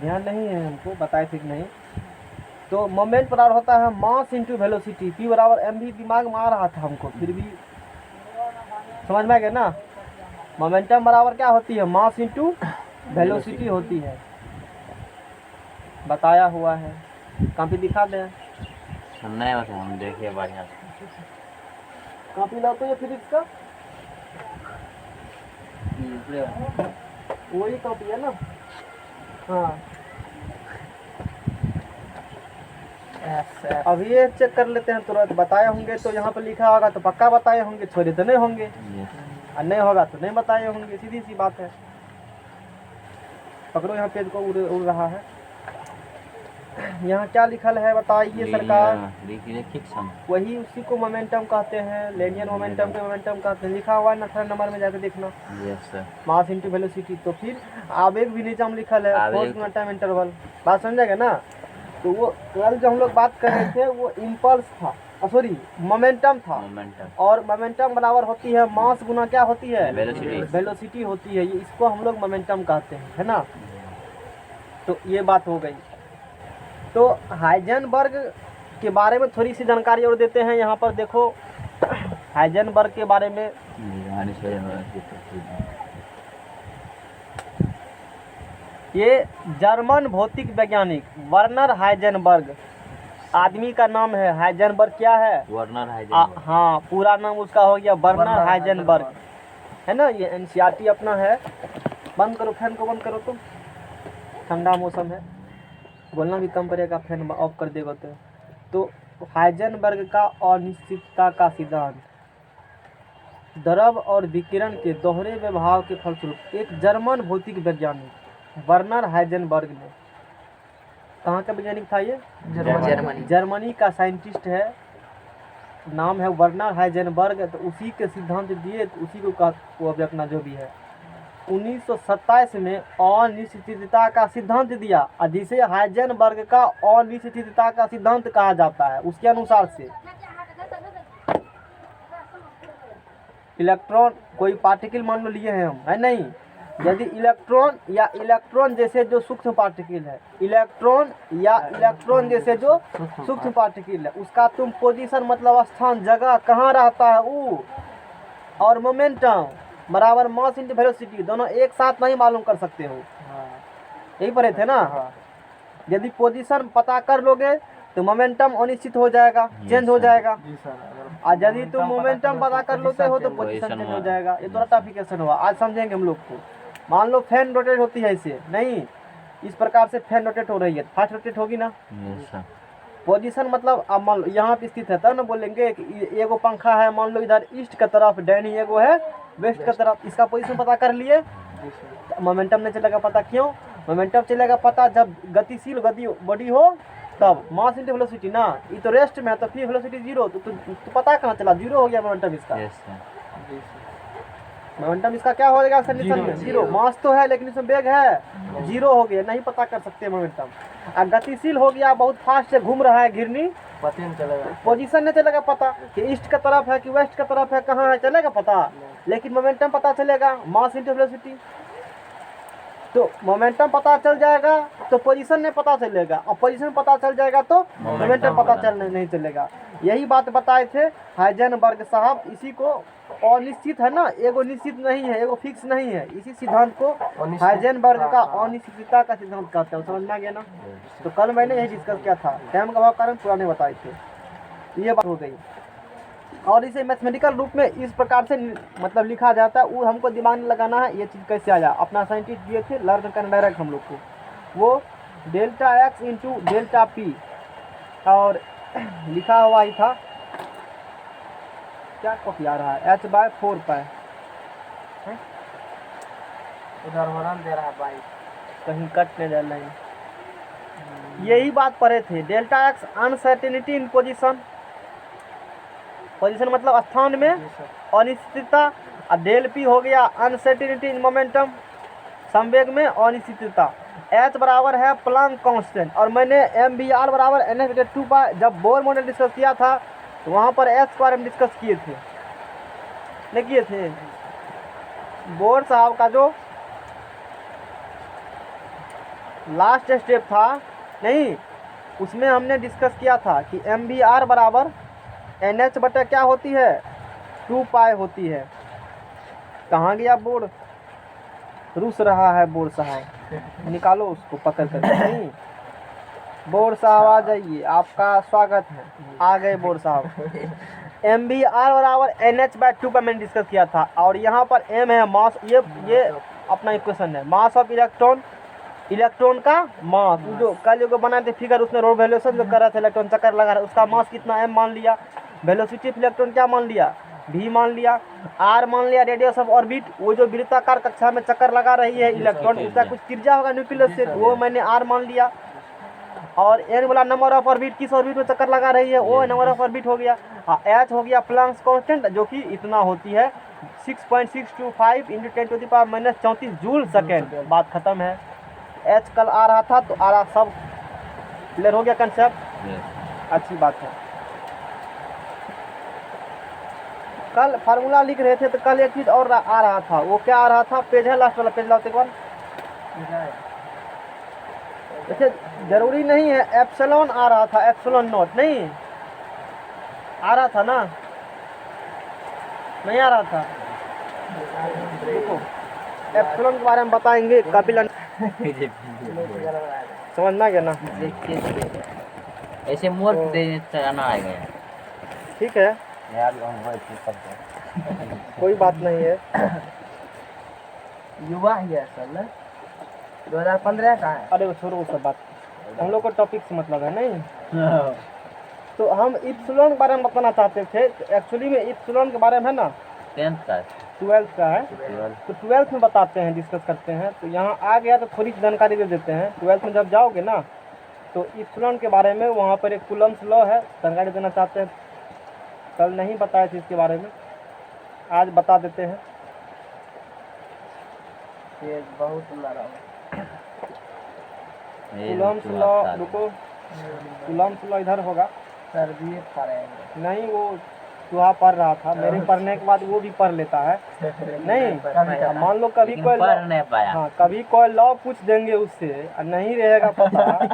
ध्यान नहीं है हमको, बताए थे कि नहीं। तो मोमेंट बराबर होता है मास इंटू वेलोसिटी, पी बराबर एम भी दिमाग में आ रहा था हमको, फिर भी समझ में आ गया ना। मोमेंटम बराबर क्या होती है, मास इंटू वेलोसिटी होती है, बताया हुआ है। कॉपी दिखा दें, नहीं होते हम देखिए बढ़िया से। कॉपी लाते हैं फिजिक्स का, वही कॉपी है ना। हाँ अभी ये चेक कर लेते हैं तुरंत, बताए होंगे तो यहाँ पर लिखा होगा तो पक्का बताए होंगे, छोड़े तो नहीं होंगे, और नहीं होगा तो नहीं बताए होंगे, सीधी सी बात है। पकड़ो यहाँ पेज को, उड़ रहा है। यहाँ क्या लिखल है बताइए सरकार। वही उसी को मोमेंटम कहते हैं, लीनियर मोमेंटम के मोमेंटम कहते हैं, लिखा हुआ है ना 3 नंबर में जाकर देखना। Yes sir. Mass into velocity. तो फिर आवेग भी नीचे हम लिखल है, फोर्स गुना टाइम इंटरवल। बात समझेगा ना। तो वो कल जो हम लोग बात कर रहे थे वो इम्पल्स था, सॉरी मोमेंटम था। और मोमेंटम बराबर होती है मास गुना क्या होती है, वेलोसिटी होती है। ये इसको हम लोग मोमेंटम कहते हैं, है ना। तो ये बात हो गई। तो हाइजेनबर्ग के बारे में थोड़ी सी जानकारी और देते हैं। यहाँ पर देखो हाइजेनबर्ग के बारे में, ये जर्मन भौतिक वैज्ञानिक वर्नर हाइजेनबर्ग, आदमी का नाम है। हाइजेनबर्ग क्या है, वर्नर हाइजेनबर्ग। हाँ पूरा नाम उसका हो गया वर्नर हाइजेनबर्ग, है ना। ये एनसीईआरटी अपना है। बंद करो फैन को, बंद करो, तुम ठंडा मौसम है, बोलना भी कम पड़ेगा, फैन ऑफ कर देगा तो हाइजेनबर्ग का अनिश्चितता का सिद्धांत, द्रव और विकिरण के दोहरे व्यवहार के फलस्वरूप एक जर्मन भौतिक वैज्ञानिक वर्नर हाइजेनबर्ग ने, कहाँ का वैज्ञानिक था ये, जर्मनी का साइंटिस्ट है, नाम है वर्नर हाइजेनबर्ग। तो उसी के सिद्धांत दिए, तो उसी को वो अपना जो भी है 1927 में अनिश्चितता का सिद्धांत दिया, जिसे हाइजेनबर्ग का अनिश्चितता का सिद्धांत कहा जाता है। उसके अनुसार से इलेक्ट्रॉन, कोई पार्टिकल मान लो लिए हैं हम, है नहीं, यदि इलेक्ट्रॉन या इलेक्ट्रॉन जैसे जो सूक्ष्म पार्टिकल है, इलेक्ट्रॉन या इलेक्ट्रॉन जैसे जो सूक्ष्म पार्टिकल है, उसका तुम पोजीशन मतलब स्थान, जगह कहाँ रहता है वो, और मोमेंटम बराबर मास इंटू वेलोसिटी, दोनों एक साथ नहीं मालूम कर सकते हो। यही पढ़े थे ना। यदि पोजीशन पता कर लोगे तो मोमेंटम अनिश्चित हो जाएगा, चेंज हो जाएगा। और यदि तुम मोमेंटम पता कर लेते हो तो पोजीशन चेंज हो जाएगा। ये थोड़ा टॉपिकेशन हुआ, आज समझेंगे हम लोग को। मान लो फैन रोटेट होती है ऐसे, नहीं इस प्रकार से फैन रोटेट हो रही है, फास्ट रोटेट होगी ना। पोजीशन मतलब अब मान लो यहाँ पे स्थित है, तब ना बोलेंगे कि एगो पंखा है, मान लो इधर ईस्ट की तरफ, डैनी एगो है वेस्ट की तरफ, इसका पोजीशन पता कर लिए, मोमेंटम नहीं चलेगा पता। क्यों मोमेंटम चलेगा पता, जब गतिशील गति बॉडी हो तब मास इंटू वेलोसिटी ना, ये तो रेस्ट में है तो फिर वेलोसिटी जीरो, तो पता कहाँ चला, जीरो हो गया मोमेंटम इसका। मोमेंटम इसका क्या हो जाएगा कंडीशन में, जीरो। मास तो है लेकिन इसमें वेग है, जीरो हो गया, नहीं पता कर सकते मोमेंटम। और गतिशील हो गया, बहुत फास्ट से घूम रहा है घिरनी, पता नहीं चलेगा, पोजीशन नहीं चलेगा पता कि ईस्ट की तरफ है कि वेस्ट की तरफ है, कहाँ है चलेगा पता, लेकिन मोमेंटम पता चलेगा, मास इंटू वेलोसिटी। तो मोमेंटम पता चल जाएगा तो पोजीशन नहीं पता चलेगा, और पोजीशन पता चल जाएगा तो मोमेंटम पता चल नहीं चलेगा। यही बात बताए थे हाइजेनबर्ग साहब। इसी को अनिश्चित है ना, एगो निश्चित नहीं है, एगो फिक्स नहीं है, इसी सिद्धांत को हाइजेनबर्ग का अनिश्चितता का सिद्धांत कहते हैं। समझ में आ गया ना। तो कल मैंने यही डिस्कस किया था, टाइम का अभाव कारण पूरा नहीं बताए थे, ये बात हो गई। और इसे मैथमेटिकल रूप में इस प्रकार से मतलब लिखा जाता है, वो हमको दिमाग में लगाना है, ये चीज़ कैसे आया। अपना साइंटिस्ट दिए थे, लर्न करना डायरेक्ट हम लोग को, वो delta x into delta P, और लिखा हुआ ही था, क्या कॉपी आ रहा है, h/4 पाए, उधर वरन दे रहा है भाई, कहीं कट नहीं डालना है। यही बात पढ़े थे, डेल्टा एक्स अनसर्टेनिटी इन पोजीशन, पोजीशन मतलब स्थान में अनिश्चितता, और डेल पी हो गया अनसर्टेनिटी इन मोमेंटम, संवेग में अनिश्चितता। एच बराबर है प्लांक कांस्टेंट, और मैंने एम बी आर बराबर NF/2 पाई, जब बोर मॉडल डिस्कस किया था तो वहाँ पर एच के बारे में डिस्कस किए थे, नहीं किए थे। बोर साहब का जो लास्ट स्टेप था नहीं, उसमें हमने डिस्कस किया था कि एम बी आर बराबर एन एच बटा क्या होती है 2 पाई होती है। कहाँ गया बोर्ड, रुस रहा है बोर्ड साहब, निकालो उसको पकड़ कर। नहीं बोर्ड साहब आ जाइए, आपका स्वागत है, आ गए बोर्ड साहब। एम बी आर बराबर एन एच बाई 2 पर मैंने डिस्कस किया था, और यहाँ पर एम है मास, ये अपना इक्वेशन है, मास ऑफ इलेक्ट्रॉन, इलेक्ट्रॉन का मास। जो कल जो बनाए थे फिगर, उसमें रोड वैल्यूएशन जो कर रहा था, इलेक्ट्रॉन चक्कर लगा रहा है, उसका मास कितना एम मान लिया, वेलोसिटी ऑफ इलेक्ट्रॉन क्या मान लिया भी मान लिया, आर मान लिया रेडियस ऑफ ऑर्बिट, वो जो वृत्ताकार कक्षा में चक्कर लगा रही है इलेक्ट्रॉन, उसका कुछ त्रिज्या होगा न्यूक्लियस से, वो मैंने आर मान लिया। और एन वाला नंबर ऑफ ऑर्बिट, किस ऑर्बिट में चक्कर लगा रही है, वो नंबर ऑफ ऑर्बिट हो गया। एच हो गया प्लांक्स कांस्टेंट, जो कि इतना होती है 6.625 × 10⁻⁻34 जूल सेकेंड। बात खत्म है। एच कल आ रहा था तो आ रहा, सब क्लियर हो गया कंसेप्ट, अच्छी बात है। कल फार्मूला लिख रहे थे तो कल एक चीज और आ रहा था, वो क्या आ रहा था, पेज है लास्ट वाला पेज लाओ एक बार। वैसे जरूरी नहीं है, एप्सिलॉन आ रहा था, एप्सिलॉन नॉट नहीं आ रहा था ना, नहीं आ रहा था। देखो एप्सिलॉन के बारे में बताएंगे कपिल, समझ में आ गया ना। ऐसे मोर चलाना आएगा ठीक है यार, कोई बात नहीं है। युवा ही है असल में 2015 का है। अरे वो छोड़ो वो सब बात, हम लोग को टॉपिक से मतलब है नहीं। तो हम इप्सिलॉन के बारे में बताना चाहते थे, तो एक्चुअली में इप्सिलॉन के बारे में है ना 10th का 12th का है, तो 12th में बताते हैं, डिस्कस करते हैं। तो यहाँ आ गया तो थोड़ी सी जानकारी दे देते हैं। 12th में जब जाओगे ना तो इप्सिलॉन के बारे में वहाँ पर एक कूलम्स लॉ है, जानकारी देना चाहते हैं, कल नहीं बताए थे इसके बारे में, आज बता देते हैं। ये बहुत लड़ा कूलम्स लॉ, रुको कूलम्स लॉ इधर होगा, सर भी पढ़ेंगे नहीं वो सुहा पढ़ रहा था, मेरे पढ़ने के बाद वो भी पढ़ लेता है। नहीं मान लो कभी कोई पढ़ नहीं पाया। हाँ कभी कोई लॉ पूछ देंगे उससे और नहीं रहेगा पता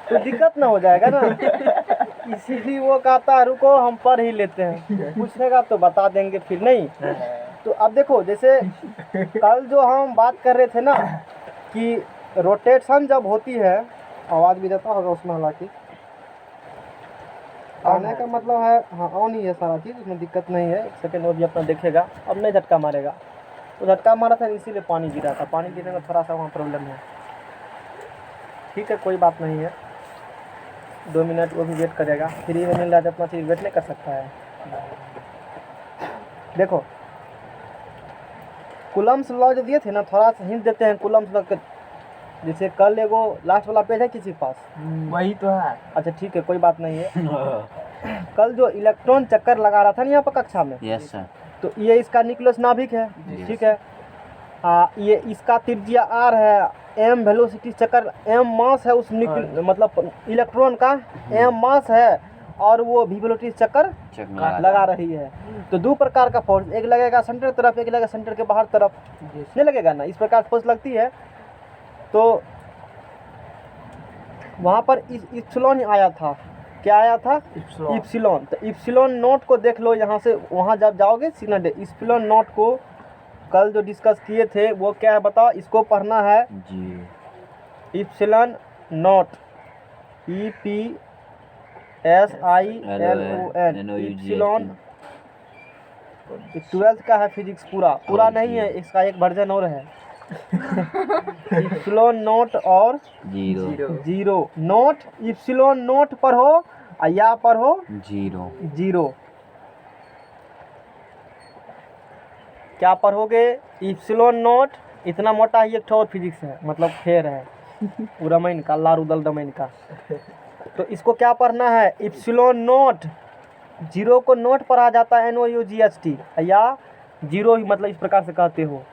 तो दिक्कत ना हो जाएगा ना, इसीलिए वो कहता है रुको हम पढ़ ही लेते हैं, पूछेगा तो बता देंगे फिर नहीं। तो अब देखो जैसे कल जो हम बात कर रहे थे ना कि रोटेशन जब होती है, आवाज़ भी देता होगा उसमें, हालांकि आने का मतलब है हाँ ऑन ही है सारा चीज़, उसमें दिक्कत नहीं है। एक सेकेंड वो भी अपना देखेगा, अब नहीं झटका मारेगा, तो झटका मारा था इसीलिए पानी गिरा था, पानी गिरने में थोड़ा सा वहाँ प्रॉब्लम है। ठीक है कोई बात नहीं है, 2 मिनट वो भी वेट करेगा, फ्री में मिल रहा है तो अपना चीज़ वेट नहीं कर सकता है। देखो कूलम्स लॉ जो दिए थे ना, थोड़ा सा हिंट देते हैं कूलम्स लॉ के। जैसे कल एगो लास्ट वाला पेज है किसी के पास, वही तो है। अच्छा ठीक है कोई बात नहीं है। कल जो इलेक्ट्रॉन चक्कर लगा रहा था ना यहाँ पर कक्षा में, यस सर, तो ये इसका न्यूक्लियस नाभिक है, ठीक है। ये इसका त्रिज्या आर है, एम वेलोसिटी चक्कर, एम मास है उस मतलब इलेक्ट्रॉन का, एम मास है, और वो भी वेलोसिटी चक्कर लगा रही है। तो 2 प्रकार का फोर्स, एक लगेगा सेंटर तरफ, एक लगेगा सेंटर के बाहर तरफ, नहीं लगेगा ना, इस प्रकार फोर्स लगती है। तो वहाँ पर इप्सिलॉन आया था, क्या आया था इप्सिलॉन। तो इप्सिलॉन नॉट को देख लो, यहाँ से वहाँ जब जाओगे सिग्नल दे, इप्सिलॉन नॉट को कल जो डिस्कस किए थे वो क्या है बताओ, इसको पढ़ना है जी। Epsilon not EPSILON, epsilon 12th का है फिजिक्स, पूरा नहीं है, इसका एक वर्जन और है। इप्सिलॉन नॉट और जीरो नॉट, इप्सिलॉन नॉट पर हो या पर हो जीरो, क्या पढ़ोगे इप्सिलॉन नॉट, इतना मोटा ही एक ठो और फिजिक्स है, मतलब फेर है रमाइन का, लारूदल रमाइन का। तो इसको क्या पढ़ना है, इप्सिलॉन नॉट, जीरो को नोट पढ़ा जाता है NOUGHT, या जीरो ही मतलब इस प्रकार से कहते हो।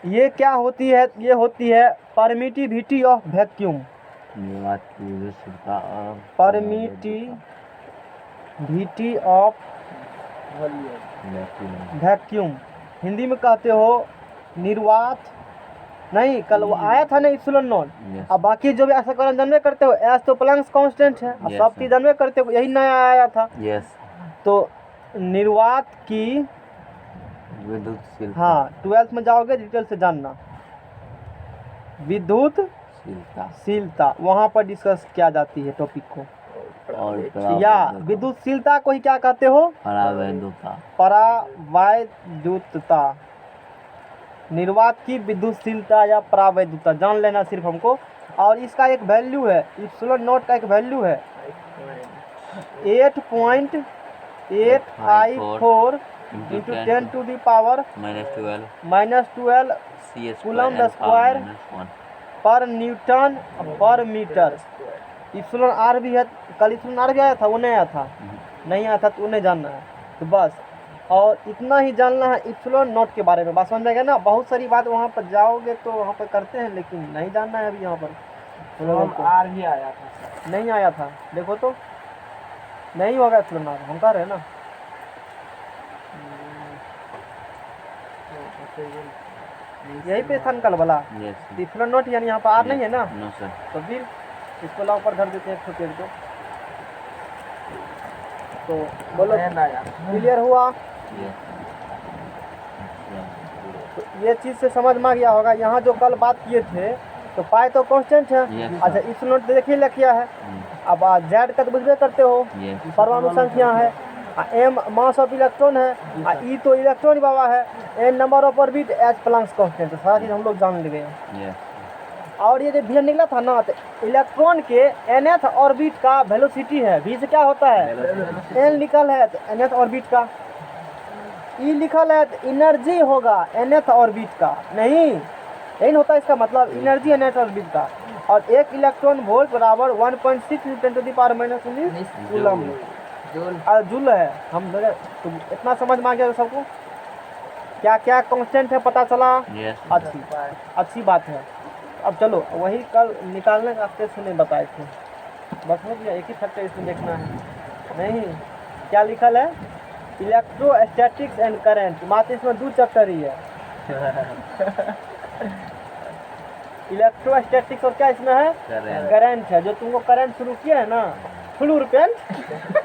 ये क्या होती है, ये होती है permittivity of vacuum, permittivity of vacuum, Hindi में कहते हो निर्वात नहीं, कल वो आया था ना इप्सिलॉन नॉट। Yes. अब बाकी जो भी ऐसा कॉलम जानवे करते हो, एस तो प्लैंक्स कांस्टेंट है, अब Yes, सब sir. चीज जानवे करते हो, यही नया आया था। यस तो निर्वात की, विद्युतशीलता हाँ 12th में जाओगे डिटेल से जानना, विद्युत शीलता शीलता वहाँ पर डिस्कस किया जाती है टॉपिक को। और या विद्युतशीलता को ही क्या कहते हो? परावैद्युता परावैद्युतता। निर्वात की विद्युतशीलता या परावैद्युतता जान लेना सिर्फ हमको। और इसका एक वैल्यू है, इप्सिलॉन नॉट का एक वैल्यू है 8.854 into 10 to the power -12 -12 coulomb square per newton per metre. Epsilon R भी है, कल इप्सिलॉन आर भी आया था, वो नहीं आया था, नहीं आया था तो उन्हें जानना है। तो बस और इतना ही जानना है इप्सिलॉन नॉट के बारे में। बात समझ में गया ना? बहुत सारी बात वहाँ पर जाओगे तो वहाँ पर करते हैं, लेकिन नहीं जानना है अभी यहाँ पर हम लोगों को। आर भी आया था, नहीं आया था, देखो तो नहीं होगा इप्सिलॉन आर, हम कह रहे हैं ना। यही पे था कल वाला यस इप्सिलॉन नॉट, यानी यहाँ पर आर नहीं है ना, नो सर तो फिर इसको लाओ पर धर देते हैं एक पेड़ को। तो बोलो क्लियर हुआ? तो ये चीज़ से समझ में आ गया होगा। यहाँ जो कल बात किए थे तो पाई तो कांस्टेंट है। Yes, अच्छा इप्सिलॉन नॉट देखिए लिखा है। अब जेड का तो बुझबे करते हो, यस परमाणु संख्या है, एम मास ऑफ इलेक्ट्रॉन है, ई तो इलेक्ट्रॉन बाबा है, N number of orbit, H Planck's constant है। सारा चीज़ हम लोग जान गए। यस और ये जो भी निकला था ना, तो इलेक्ट्रॉन के nth ऑर्बिट का वेलोसिटी है। v से क्या होता है? n लिखल है तो nth ऑर्बिट का, e लिखल है तो एनर्जी होगा nth ऑर्बिट का, नहीं होता इसका मतलब एनर्जी nth ऑर्बिट का। और एक इलेक्ट्रॉन वोल्ट बराबर 1.6 × 10⁻⁻19 कूलम जूल है। हम तो इतना समझ में आ गया सबको, क्या क्या कांस्टेंट है पता चला। यस अच्छी बात है। अब चलो वही कल निकालने का आपसे नहीं बताए थे, बस हो गया, एक ही फैक्टर इसमें देखना है। नहीं, क्या लिखल है? इलेक्ट्रोस्टैटिक्स एंड करंट, मात्र इसमें 2 चैप्टर ही है। इलेक्ट्रोस्टैटिक्स और क्या इसमें है? करंट है। जो तुमको करंट शुरू किया है ना, फ्लूर पेन,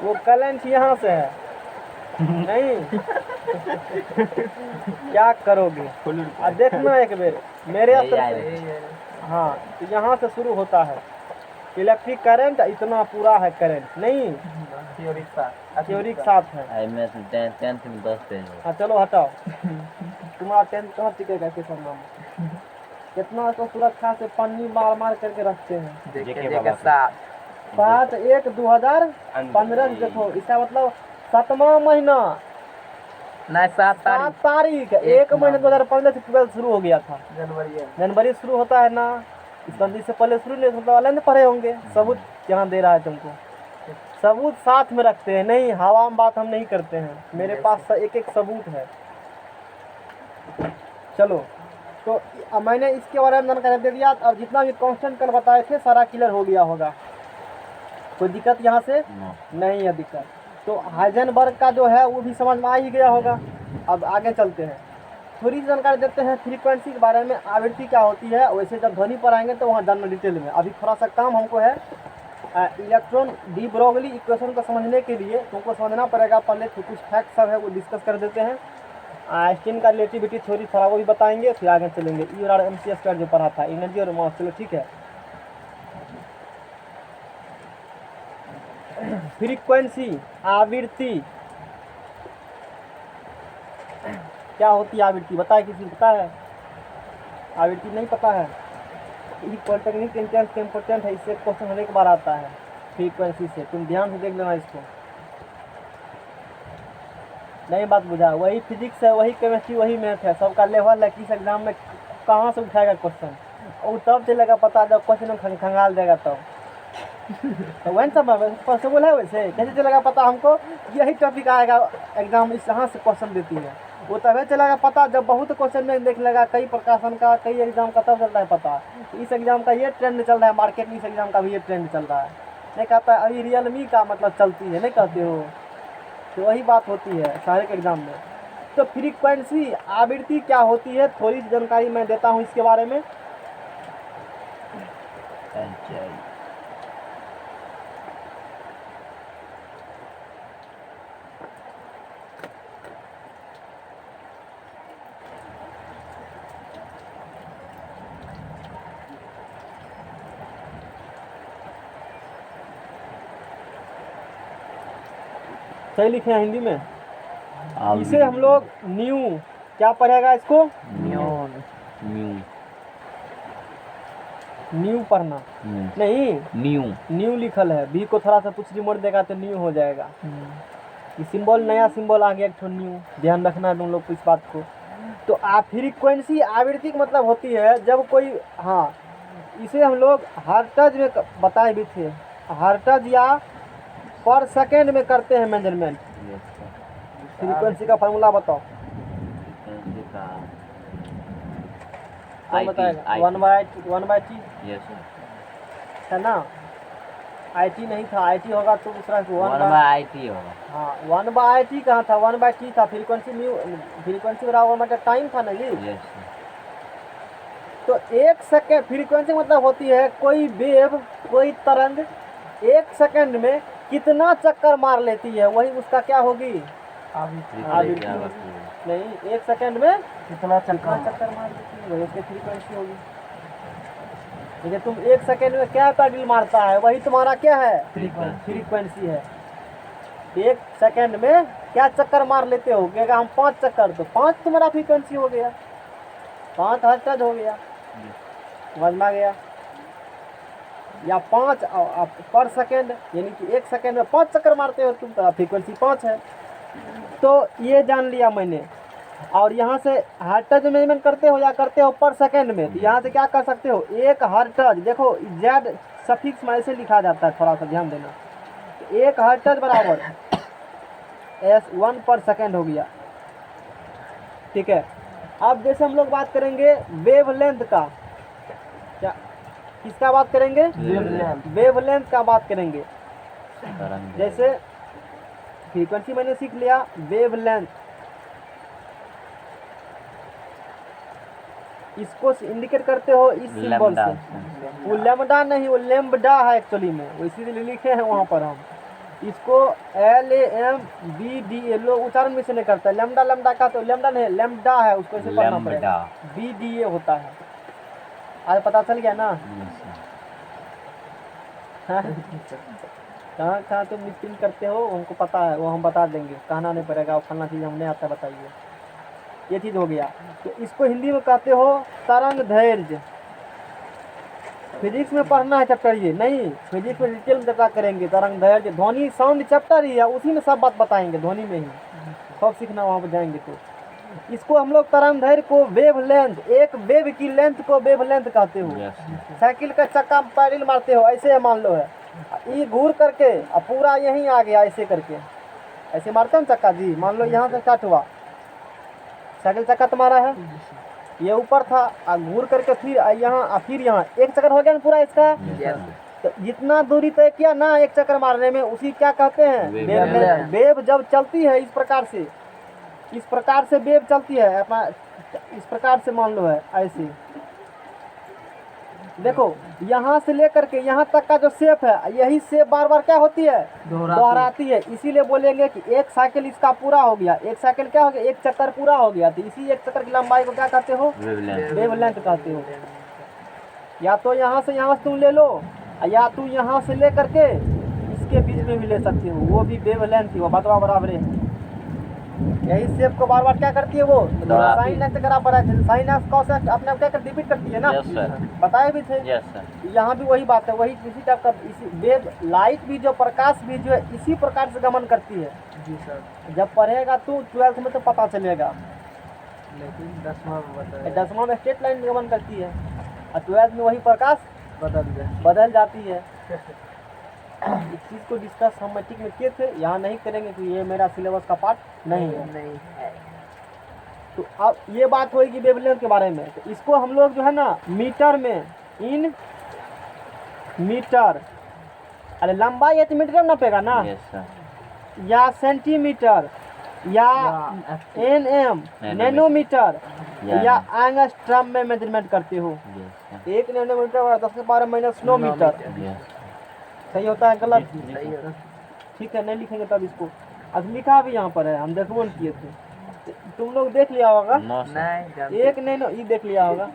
वो करंट यहाँ से है। नहीं क्या करोगे? अब देखना एक बेर मेरे यही असर आए से। हाँ, तो यहाँ से शुरू होता है इलेक्ट्रिक करंट, इतना पूरा है करंट। नहीं थ्योरी के साथ है। आई में 10th में 10 पेज हाँ चलो हटाओ, तुम्हारा 10th कहाँ टिकेगा के सामने में? कितना तो सुरक्षा से पन्नी मार मार करके रखते हैं। 7/1/2015 देखो, इसका मतलब 7वां महीना, नहीं 7 7 तारीख, 1 महीना 2015 से 12 शुरू हो गया था। जनवरी शुरू होता है ना, इस बंदी से पहले शुरू नहीं होता वाले ने पढ़े होंगे। सबूत यहाँ दे रहा है तुमको, सबूत साथ में रखते हैं, नहीं हवा में बात हम नहीं करते हैं, मेरे पास एक सबूत है। चलो तो अब मैंने इसके बारे में जानकारी दे दिया। अब जितना भी कांस्टेंट कल बताए थे सारा क्लियर हो गया होगा, कोई दिक्कत यहाँ से नहीं है दिक्कत। तो हाइजेनबर्ग का जो है वो भी समझ में आ ही गया होगा। अब आगे चलते हैं, थोड़ी सी जानकारी देते हैं फ्रीक्वेंसी के बारे में, आवृत्ति क्या होती है। वैसे जब ध्वनि पर आएंगे तो वहाँ जानना डिटेल में। अभी थोड़ा सा काम हमको है, इलेक्ट्रॉन डी ब्रोगली इक्वेशन को समझने के लिए तुमको समझना पड़ेगा पहले। तो कुछ फैक्ट सब है वो डिस्कस कर देते हैं। आइंस्टीन का रिलेटिविटी थ्योरी थोड़ा वो भी बताएंगे, फिर आगे चलेंगे। ई और mc² जो पढ़ा था, एनर्जी और मास। चलो ठीक है। फ्रीक्वेंसी आवृत्ति क्या होती है? आवृत्ति बताए, किसी को पता है? आवृत्ति नहीं पता है? ये पॉलिटेक्निक एंट्रेंस के इम्पोर्टेंट है, इससे क्वेश्चन हर एक बार आता है फ्रीक्वेंसी से, तुम ध्यान से देख लेना इसको। नहीं बात बुझा, वही फिजिक्स है, वही केमिस्ट्री, वही मैथ है, सबका लेवल है। किस एग्जाम में कहाँ से उठाएगा क्वेश्चन, और तब चलेगा पता जब क्वेश्चन में खंगाल देगा तब। तो वही सब पॉसिबल है। वैसे कैसे चलेगा पता हमको? यही टॉपिक आएगा एग्जाम, इस यहाँ से क्वेश्चन देती है, वो तभी चलेगा पता जब बहुत क्वेश्चन में देख लेगा, कई प्रकाशन का, कई एग्जाम का, तब चलता है पता। इस एग्जाम का ये ट्रेंड चल रहा है, मार्केट में इस एग्जाम का भी ये ट्रेंड चल रहा है। नहीं कहता अभी रियलमी का मतलब चलती है, नहीं कहते हो? तो वही बात होती है सारे के एग्जाम में। तो फ्रीक्वेंसी आवृत्ति क्या होती है, थोड़ी सी जानकारी मैं देता हूँ इसके बारे में। HI सही लिखे हैं हिंदी में। आवृत्ति इसे हम लोग न्यू क्या पढ़ेगा, इसको न्यून न्यू न्यू पढ़ना न्यू नहीं, न्यू न्यू लिखल है, बी को थोड़ा सा पुछड़ी मोड़ देगा तो न्यू हो जाएगा। ये सिंबल, नया सिंबल आ गया एक ठो न्यू, ध्यान रखना है तुम लोग को इस बात को। तो फ्रीक्वेंसी आवृत्ति का मतलब होती है जब कोई, हाँ इसे हम लोग हर्ट्ज में बताए भी थे, हर्ट्ज या पर सेकेंड में करते हैं मेजरमेंट। यस सर फ्रीक्वेंसी का फार्मूला बताओ, फ्रीक्वेंसी का कौन बताएगा? 1/t यस सर है ना, IT नहीं था, IT होगा तो दूसरा 1/IT होगा हाँ 1/t कहाँ था, 1/t था। फ्रीक्वेंसी न्यू, फ्रीक्वेंसी बराबर मतलब टाइम था ना जी। यस सर तो एक सेकेंड फ्रीक्वेंसी मतलब होती है कोई वेव, कोई तरंग एक सेकंड में कितना चक्कर मार लेती है, वही उसका क्या होगी, फ्रीक्वेंसी आवृत्ति होगा। नहीं एक सेकंड में कितना कितना चक्कर चक्कर मार लेती है वही उसकी फ्रीक्वेंसी होगी। देखिए तुम एक सेकंड में क्या पैडल मारता है, वही तुम्हारा क्या है, फ्रीक्वेंसी है। एक सेकंड में क्या चक्कर मार लेते हो, कहेगा हम 5 चक्कर, तो 5 तुम्हारा फ्रीक्वेंसी हो गया, 5 हर्ट्ज हो गया, समझ में आ गया। या 5 पर सेकंड, यानी कि एक सेकंड में 5 चक्कर मारते हो तुम, तो फ्रीक्वेंसी 5 है। तो ये जान लिया मैंने। और यहाँ से हर्ट्ज मेजरमेंट करते हो या करते हो पर सेकंड में, तो यहाँ से क्या कर सकते हो, एक हर्ट्ज, देखो जेड सफिक्स में ऐसे लिखा जाता है, थोड़ा सा ध्यान देना। एक हर्ट्ज बराबर S1 पर सेकंड हो गया, ठीक है। अब जैसे हम लोग बात करेंगे वेवलेंथ का, क्या किसका बात करेंगे, वेवलेंथ का बात करेंगे। तरंग जैसे फ्रीक्वेंसी मैंने सीख लिया, वेवलेंथ इसको इंडिकेट करते हो इस सिंबल लैम्डा से। वो लैम्डा नहीं, वो लैम्बडा है एक्चुअली में, वो इसीलिए लिखे हैं वहाँ पर हम इसको LAMBDA, लोग उच्चारण में से नहीं करता है। लैम्डा लैम्डा का तो लैम्डा नहीं, लैम्डा है, उसको ऐसे पढ़ना पड़ेगा, BDA होता है। आज पता चल गया ना। कहाँ कहाँ तुम मिस्टिंग करते हो, हमको पता है, वो हम बता देंगे, कहना नहीं पड़ेगा, वो फलना चीज़ हमने आता बताइए। ये चीज़ हो गया। तो इसको हिंदी में कहते हो तरंग धैर्य। फिजिक्स में पढ़ना है चैप्टर ये नहीं, फिजिक्स में डिटेल में चर्चा करेंगे। तरंग धैर्य ध्वनि साउंड चैप्टर ही है, उसी में सब बात बताएंगे, ध्वनि में ही सब सीखना वहाँ पर जाएंगे। तो इसको हम लोग तरंग धैर्य को वेव लेंथ, एक वेव की लेंथ को वेव लेंथ कहते हो। साइकिल का चक्का पैडल मारते हो, ऐसे मान लो है, ये घूर करके अब पूरा यहीं आ गया, ऐसे करके ऐसे मारते हैं चक्का जी। मान लो यहाँ से स्टार्ट हुआ साइकिल चक्का तुम्हारा है, ये ऊपर था, घूर करके फिर यहाँ, फिर यहाँ एक चक्कर हो गया ना पूरा इसका। तो जितना दूरी तय किया ना एक चक्कर मारने में, उसी क्या कहते हैं, वेव। वेव जब चलती है इस प्रकार से वेव चलती है अपना, इस प्रकार से मान लो है ऐसे। देखो यहाँ से लेकर के यहाँ तक का जो शेप है, यही शेप बार बार क्या होती है, दोहराती है। इसीलिए बोलेंगे कि एक साइकिल इसका पूरा हो गया, एक साइकिल क्या हो गया, एक चक्कर पूरा हो गया। तो इसी एक चक्कर की लंबाई को क्या कहते हो, वेवलेंथ कहते हो। या तो यहाँ से तुम ले लो, या तू यहाँ से ले करके इसके बीच में भी ले सकते हो, वो भी वेवलेंथ ही, वो बात बराबर है। यही शेप को बार बार क्या करती है, वो साइन एक्स बराबर है, साइन एक्स कॉस एक्स अपने आप क्या कर रिपीट करती है ना। यस सर, बताए भी थे। Yes sir. यहाँ भी वही बात है, वही इसी टाइप का। इसी वेव लाइट भी जो प्रकाश भी जो है इसी प्रकार से गमन करती है जी सर। जब पढ़ेगा तू 12th में तो पता चलेगा, लेकिन 10वां में बताया, 10वां में स्ट्रेट लाइन गमन करती है और 12th में वही प्रकाश बदल जाती है। इस चीज़ को डिस्कस हम मैट्रिक में किए थे, यहाँ नहीं करेंगे कि ये मेरा सिलेबस का पार्ट नहीं है। तो अब ये बात होगी वेवलेंथ के बारे में। तो इसको हम लोग जो है ना मीटर में, इन मीटर, अरे लंबाई है तो मीटर में नापेगा ना, यस सर। या सेंटीमीटर या एनएम नैनोमीटर या एंगस्ट्रम में मेजरमेंट करते हो? Yes. 1 नैनोमीटर और 10 के पावर माइनस 9 मीटर। Yes. सही होता है गलत? सही है। ठीक है, नहीं लिखेंगे तब इसको। अब लिखा भी यहाँ पर है, हम देखो किए थे, तुम लोग देख लिया होगा। No, sir. नहीं जानते। 1 नैनो ये देख लिया होगा।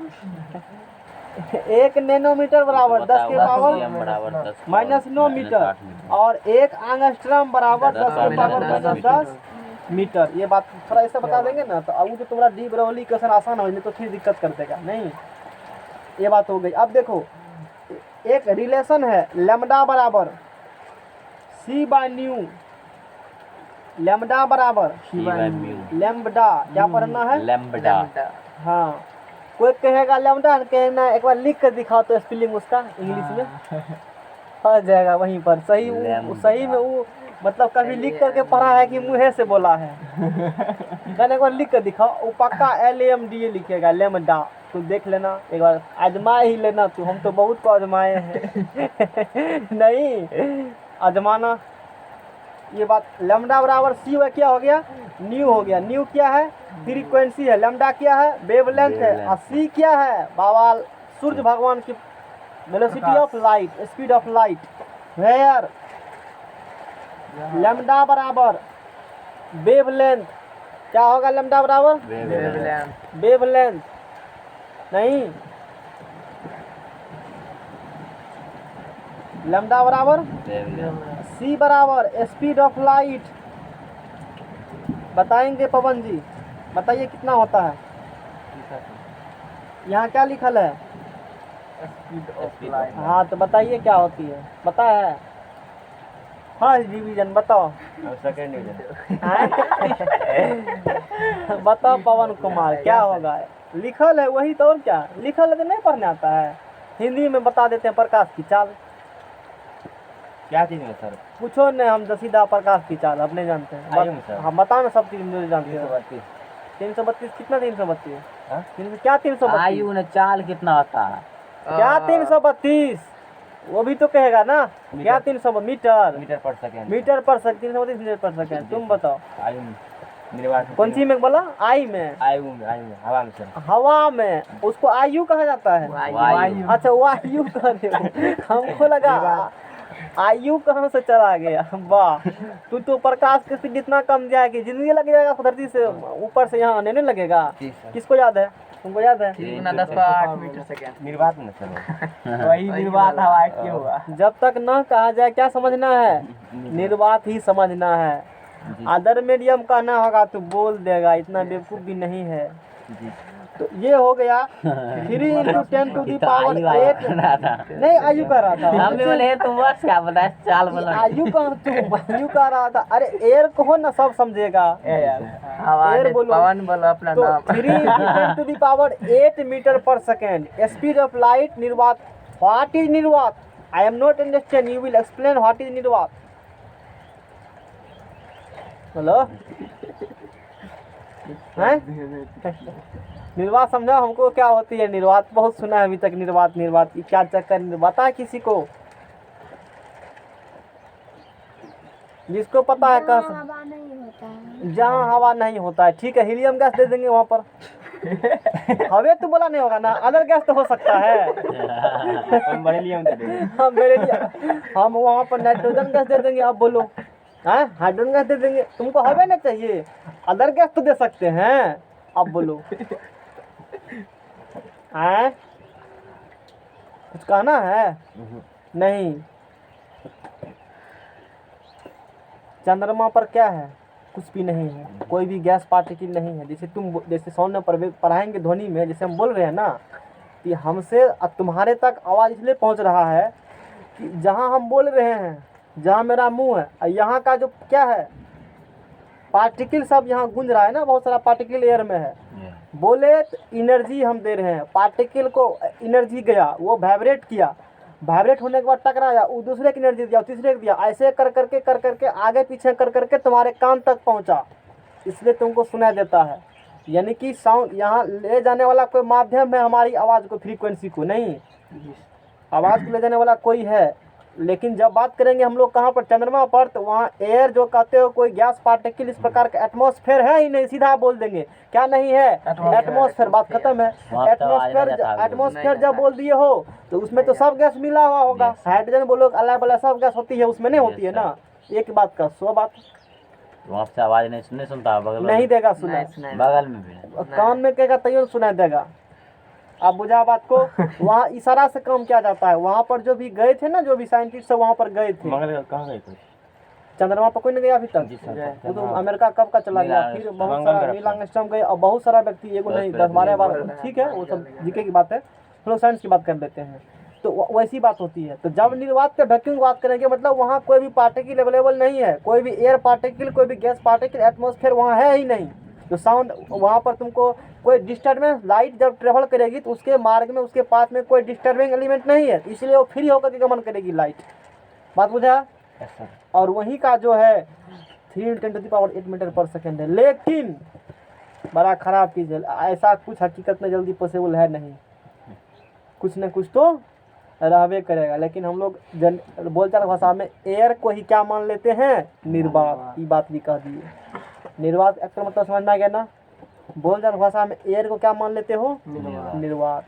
1 नैनोमीटर बराबर 10 के पावर बराबर 10 माइनस 9 मीटर और 1 एंगस्ट्रम बराबर 10 के पावर माइनस 10 मीटर। ये बात थोड़ा ऐसे बता देंगे ना तो अब तो तुम्हारा डी बराबरी क्वेश्चन आसान हो, नहीं तो फिर दिक्कत कर देगा। नहीं, ये बात हो गई। अब देखो एक रिलेशन है लैम्डा बराबर सी बाय न्यू, लैम्डा बराबर लैम्बडा, क्या पढ़ना है? लैम्बडा। हाँ, कोई कहेगा लैम्डा, कहना एक बार लिख कर दिखाओ तो स्पेलिंग उसका इंग्लिश में आ जाएगा वहीं पर। सही सही में वो मतलब कभी लिख करके पढ़ा है कि मुँह से बोला है? कहना एक बार लिख कर दिखाओ, वो पक्का LAMDA लिखेगा लैम्डा। तू देख लेना एक बार, आजमा ही लेना तू, हम तो बहुत को आजमाए हैं। नहीं आजमाना। ये बात लैम्डा बराबर सी हुआ, क्या हो गया? न्यू हो गया। न्यू क्या है? फ्रीक्वेंसी है। लैम्डा क्या है? वेवलेंथ है। और सी क्या है? बाबा सूर्य भगवान की velocity of light, speed of light. Where lambda बराबर वेवलेंथ, क्या होगा? लैम्डा बराबर वेवलेंथ। नहीं, लैम्डा बराबर सी बराबर स्पीड ऑफ लाइट। बताएंगे पवन जी, बताइए कितना होता है? यहाँ क्या लिखल है? हाँ तो बताइए क्या होती है? पता है? फर्स्ट डिवीजन बताओ। Second division. बताओ पवन कुमार क्या होगा? लिखल है वही तो, और क्या लिखल है तो नहीं पढ़ने आता है? हिंदी में बता देते हैं, प्रकाश की चाल। क्या चीज में सर? पूछो न, हम तो सीधा प्रकाश की चाल अपने जानते हैं। आयु में सर? हम बताओ ना सब चीज मुझे जानते हैं। 332। 332 कितना? 332 हाँ? क्या 332? आयु ने चाल कितना होता है? क्या 332? वो भी तो कहेगा ना। क्या 300 मीटर? मीटर पर सेकंड। मीटर पर सेकंड, 332 मीटर पर सेकंड। तुम बताओ आयु में निर्वात कौन सी में बोला? आई में? आयु में हवा में सर। हवा में उसको आयु कहा जाता है। वायु। अच्छा वायु कह रहे हो, हमको लगा आयु कहाँ से चला गया। वाह, तू तो प्रकाश के स्पीड इतना कम दिया है कि जिंदगी लग जाएगा धरती से ऊपर से यहाँ आने नहीं लगेगा। किसको याद है? तुमको याद है? 10/8 मीटर सेकंड। निर्वात में सर। वही निर्वात हवा क्यों हुआ? जब तक न कहा जाए क्या समझना है? निर्वात ही समझना है। अदर मीडियम कहना होगा तो बोल देगा, इतना बेवकूफ भी नहीं है। तो ये हो गया 3 × 10 to the power 8। नहीं आयु कह रहा था। हम भी बोले तुम बस क्या बताए चाल बोला। आयु कह रहा था। अरे एयर कहो ना, सब समझेगा। हवा एयर ने बोलो। पवन बोलो अपना तो नाम। 3 × 10 to the power 8 मीटर पर सेकेंड, स्पीड ऑफ लाइट। निर्वात, व्हाट इज निर्वात? I am not understand, you will explain what is निर्वात। हेलो हैं? निर्वात समझा हमको क्या होती है? निर्वात बहुत सुना है अभी तक। निर्वात क्या चक्कर? बता है किसी को? जिसको पता है कह। हवा नहीं होता है। जहाँ हवा नहीं होता है, ठीक है, हीलियम गैस दे देंगे वहाँ पर। हवे तो बोला नहीं होगा ना, अदर गैस तो हो सकता है। हम बरेलियम दे देंगे। हम मेरे लिए हम वहाँ पर नाइट्रोजन गैस दे देंगे। अब बोलो, हैं हाइड्रोजन गैस दे देंगे। तुमको हवे ना चाहिए, अदर गैस तो दे सकते हैं। अब बोलो, हैं कुछ कहना है? नहीं। चंद्रमा पर क्या है? कुछ भी नहीं है, कोई भी गैस पार्टिकल नहीं है। जैसे साउंड में पढ़ाएंगे ध्वनि में, जैसे हम बोल रहे हैं ना कि हमसे तुम्हारे तक आवाज़ इसलिए पहुंच रहा है कि जहां हम बोल रहे हैं, जहां मेरा मुंह है, यहाँ का जो क्या है पार्टिकल सब यहाँ गूंज रहा है ना, बहुत सारा पार्टिकल एयर में है। बोले तो एनर्जी हम दे रहे हैं, पार्टिकल को एनर्जी गया, वो वाइब्रेट किया, वाइब्रेट होने के बाद टकराया, वो दूसरे की एनर्जी दिया, तीसरे को दिया, ऐसे कर करके आगे पीछे कर करके तुम्हारे कान तक पहुंचा, इसलिए तुमको सुनाई देता है। यानी कि साउंड यहाँ ले जाने वाला कोई माध्यम है हमारी आवाज़ को, फ्रीक्वेंसी को नहीं, आवाज़ को ले जाने वाला कोई है। लेकिन जब बात करेंगे हम लोग कहाँ पर, चंद्रमा पर, तो वहाँ एयर जो कहते हो कोई गैस पार्टिकल इस प्रकार का एटमॉस्फेयर है ही नहीं, सीधा बोल देंगे क्या नहीं है, एटमॉस्फेयर, बात खत्म है। वहाँ तो आवाज नहीं एटमॉस्फेयर, जाता, एटमॉस्फेयर जब बोल दिए हो तो उसमें तो सब गैस मिला हुआ होगा, हाइड्रोजन बोलो अलग अलग सब गैस होती है, उसमें नहीं होती है ना, एक बात का 100 बात वहाँ से आवाज नहीं सुनता, बगल में नहीं देगा सुना, बगल में भी कान में कहेगा तैयो सुनाई देगा। आप बुझा बात को। वहाँ इशारा से काम किया जाता है। वहाँ पर जो भी गए थे ना, जो भी साइंटिस्ट वहाँ पर गए थे, कहाँ गए थे? चंद्रमा पर कोई नहीं गया अभी तक। जी सर। वो तो अमेरिका कब का चला गया, फिर बहुत सारा नील आर्मस्ट्रांग गए और बहुत सारा व्यक्ति, एगो नहीं 10-12 बार, ठीक है वो सब जीके की बात है, हम लोग साइंस की बात कर लेते हैं। तो वैसी बात होती है। तो जब निर्वात के वैक्यूम की बात करेंगे, मतलब वहाँ कोई भी पार्टिकल अवेलेबल नहीं है, कोई भी एयर पार्टिकल, कोई भी गैस पार्टिकल, एटमॉस्फेयर वहाँ है ही नहीं। तो साउंड वहाँ पर तुमको कोई डिस्टर्बेंस, लाइट जब ट्रेवल करेगी तो उसके मार्ग में, उसके पाथ में कोई डिस्टर्बिंग एलिमेंट नहीं है, इसलिए वो फ्री होकर के गमन करेगी लाइट। बात बुझा। और वहीं का जो है 3 × 10⁸ मीटर पर सेकेंड है। लेकिन बड़ा खराब चीज़ है, ऐसा कुछ हकीकत में जल्दी पॉसिबल है नहीं, कुछ न कुछ तो रहबे करेगा। लेकिन हम लोग बोलचाल भाषा में एयर को ही क्या मान लेते हैं, निर्वात। ये बात भी कह दिए, निर्वात एक्टर मतलब समझ में आ गया ना। बोलचाल भाषा में एयर को क्या मान लेते हो, निर्वात।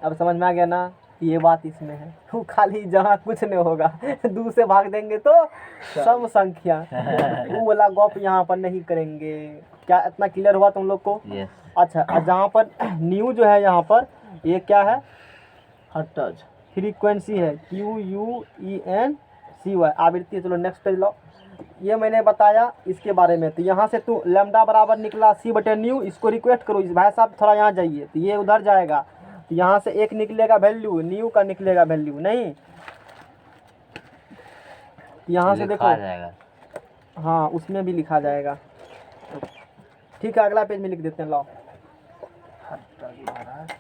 अब समझ में आ गया ना, ये बात इसमें है। वो खाली जहाँ कुछ नहीं होगा दूर से भाग देंगे तो सम संख्या, वो वाला गप यहाँ पर नहीं करेंगे। क्या इतना क्लियर हुआ तुम लोग को? अच्छा, जहाँ पर न्यू जो है यहाँ पर, ये क्या है, हर्ट्ज फ्रीक्वेंसी है, QUENCY आवृत्ति है। चलो नेक्स्ट पेज लो। ये मैंने बताया इसके बारे में। तो यहाँ से तू लैम्डा बराबर निकला C/न्यू, इसको रिक्वेस्ट करो इस भाई साहब थोड़ा यहाँ जाइए, तो ये उधर जाएगा, तो यहाँ से एक निकलेगा वैल्यू, न्यू का निकलेगा वैल्यू, नहीं यहाँ से देखो, हाँ उसमें भी लिखा जाएगा। ठीक है, अगला पेज में लिख देते हैं, लो।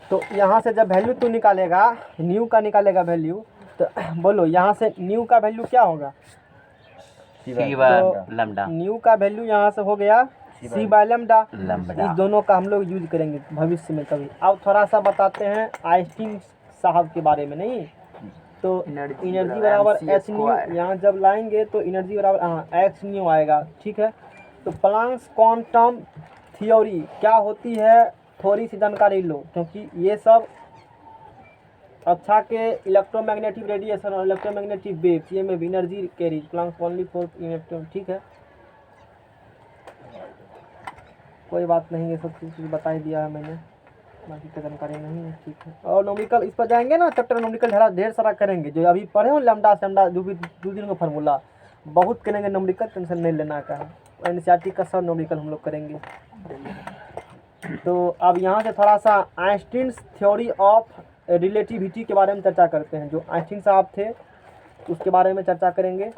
तो यहाँ से जब वैल्यू तू निकालेगा, न्यू का निकालेगा वैल्यू, तो बोलो यहाँ से न्यू का वैल्यू क्या होगा, लैम्डा। न्यू का वैल्यू यहाँ से हो गया C/λ। इस दोनों का हम लोग यूज करेंगे भविष्य में कभी। अब थोड़ा सा बताते हैं आइंस्टीन साहब के बारे में। नहीं तो एनर्जी बराबर h/न्यू, यहाँ जब लाएंगे तो एनर्जी बराबर h/न्यू आएगा। ठीक है, तो प्लांक्स क्वांटम थ्योरी क्या होती है, थोड़ी सी जानकारी लो, क्योंकि ये सब अच्छा के इलेक्ट्रोमैग्नेटिक रेडिएशन और इलेक्ट्रोमैग्नेटिक वेव्स, ये में energy carry Planck's only for electron. ठीक है, कोई बात नहीं, ये सब चीज़ बता ही दिया है मैंने, बाकी का जानकारी नहीं है। ठीक है, और नोमिकल इस पर जाएंगे ना, चैप्टर नोमिकल ढेर सारा करेंगे, जो अभी पढ़े हो लैम्डा सेम्डा, जो भी 2 दिन का फार्मूला बहुत करेंगे नोमिकल, टेंशन नहीं लेना का है। एनसीईआरटी का सब नोमिकल हम लोग करेंगे। तो अब यहाँ से थोड़ा सा आइंस्टीन थ्योरी ऑफ रिलेटिविटी के बारे में चर्चा करते हैं। जो आइंस्टीन साहब थे उसके बारे में चर्चा करेंगे।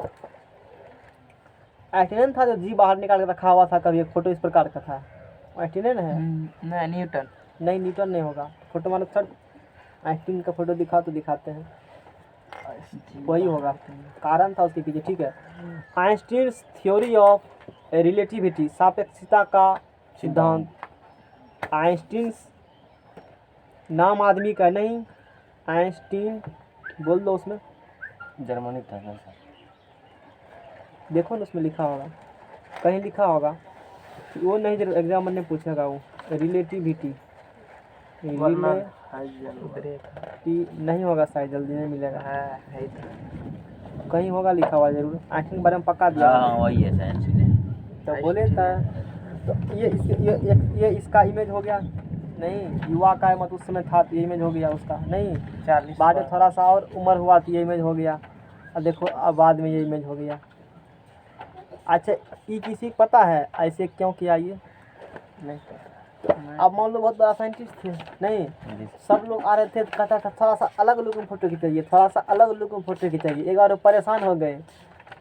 आइंस्टीन था जो जी बाहर निकाल के रखा हुआ था, कभी एक फोटो इस प्रकार का था, आइंस्टीन है। नहीं, न्यूटन नहीं, न्यूटन नहीं होगा, फोटो मानो थर्ड आइंस्टीन का फोटो दिखा तो दिखाते हैं, वही होगा, कारण था उसके पीछे। ठीक है, आइंस्टीन थ्योरी ऑफ रिलेटिविटी, सापेक्षता का सिद्धांत। आइंस्टीन नाम आदमी का नहीं, आइंस्टीन बोल दो, उसमें जर्मनी था, देखो ना उसमें लिखा होगा, कहीं लिखा होगा, वो नहीं जरूर एग्जाम में पूछेगा वो। रिलेटिविटी नहीं होगा शायद, जल्दी नहीं मिलेगा, कहीं होगा लिखा हुआ जरूर, आइंस्टीन के बारे में पक्का दिया। वही है साइंस ने तो बोले था। तो ये इसका इमेज हो गया, नहीं युवा का मत उस समय था, तो ये इमेज हो गया उसका, नहीं 40 बाद में थोड़ा सा और उम्र हुआ तो ये इमेज हो गया, और देखो अब बाद में ये इमेज हो गया। अच्छा, ये किसी को पता है ऐसे क्यों किया ये? नहीं, अब मान लो बहुत बड़ा साइंटिस्ट थे, नहीं सब लोग आ रहे थे, कहता था थोड़ा सा अलग लुक में फोटो खिंचाइए, थोड़ा सा अलग लुक में फोटो खिंचाइए। एक बार परेशान हो गए,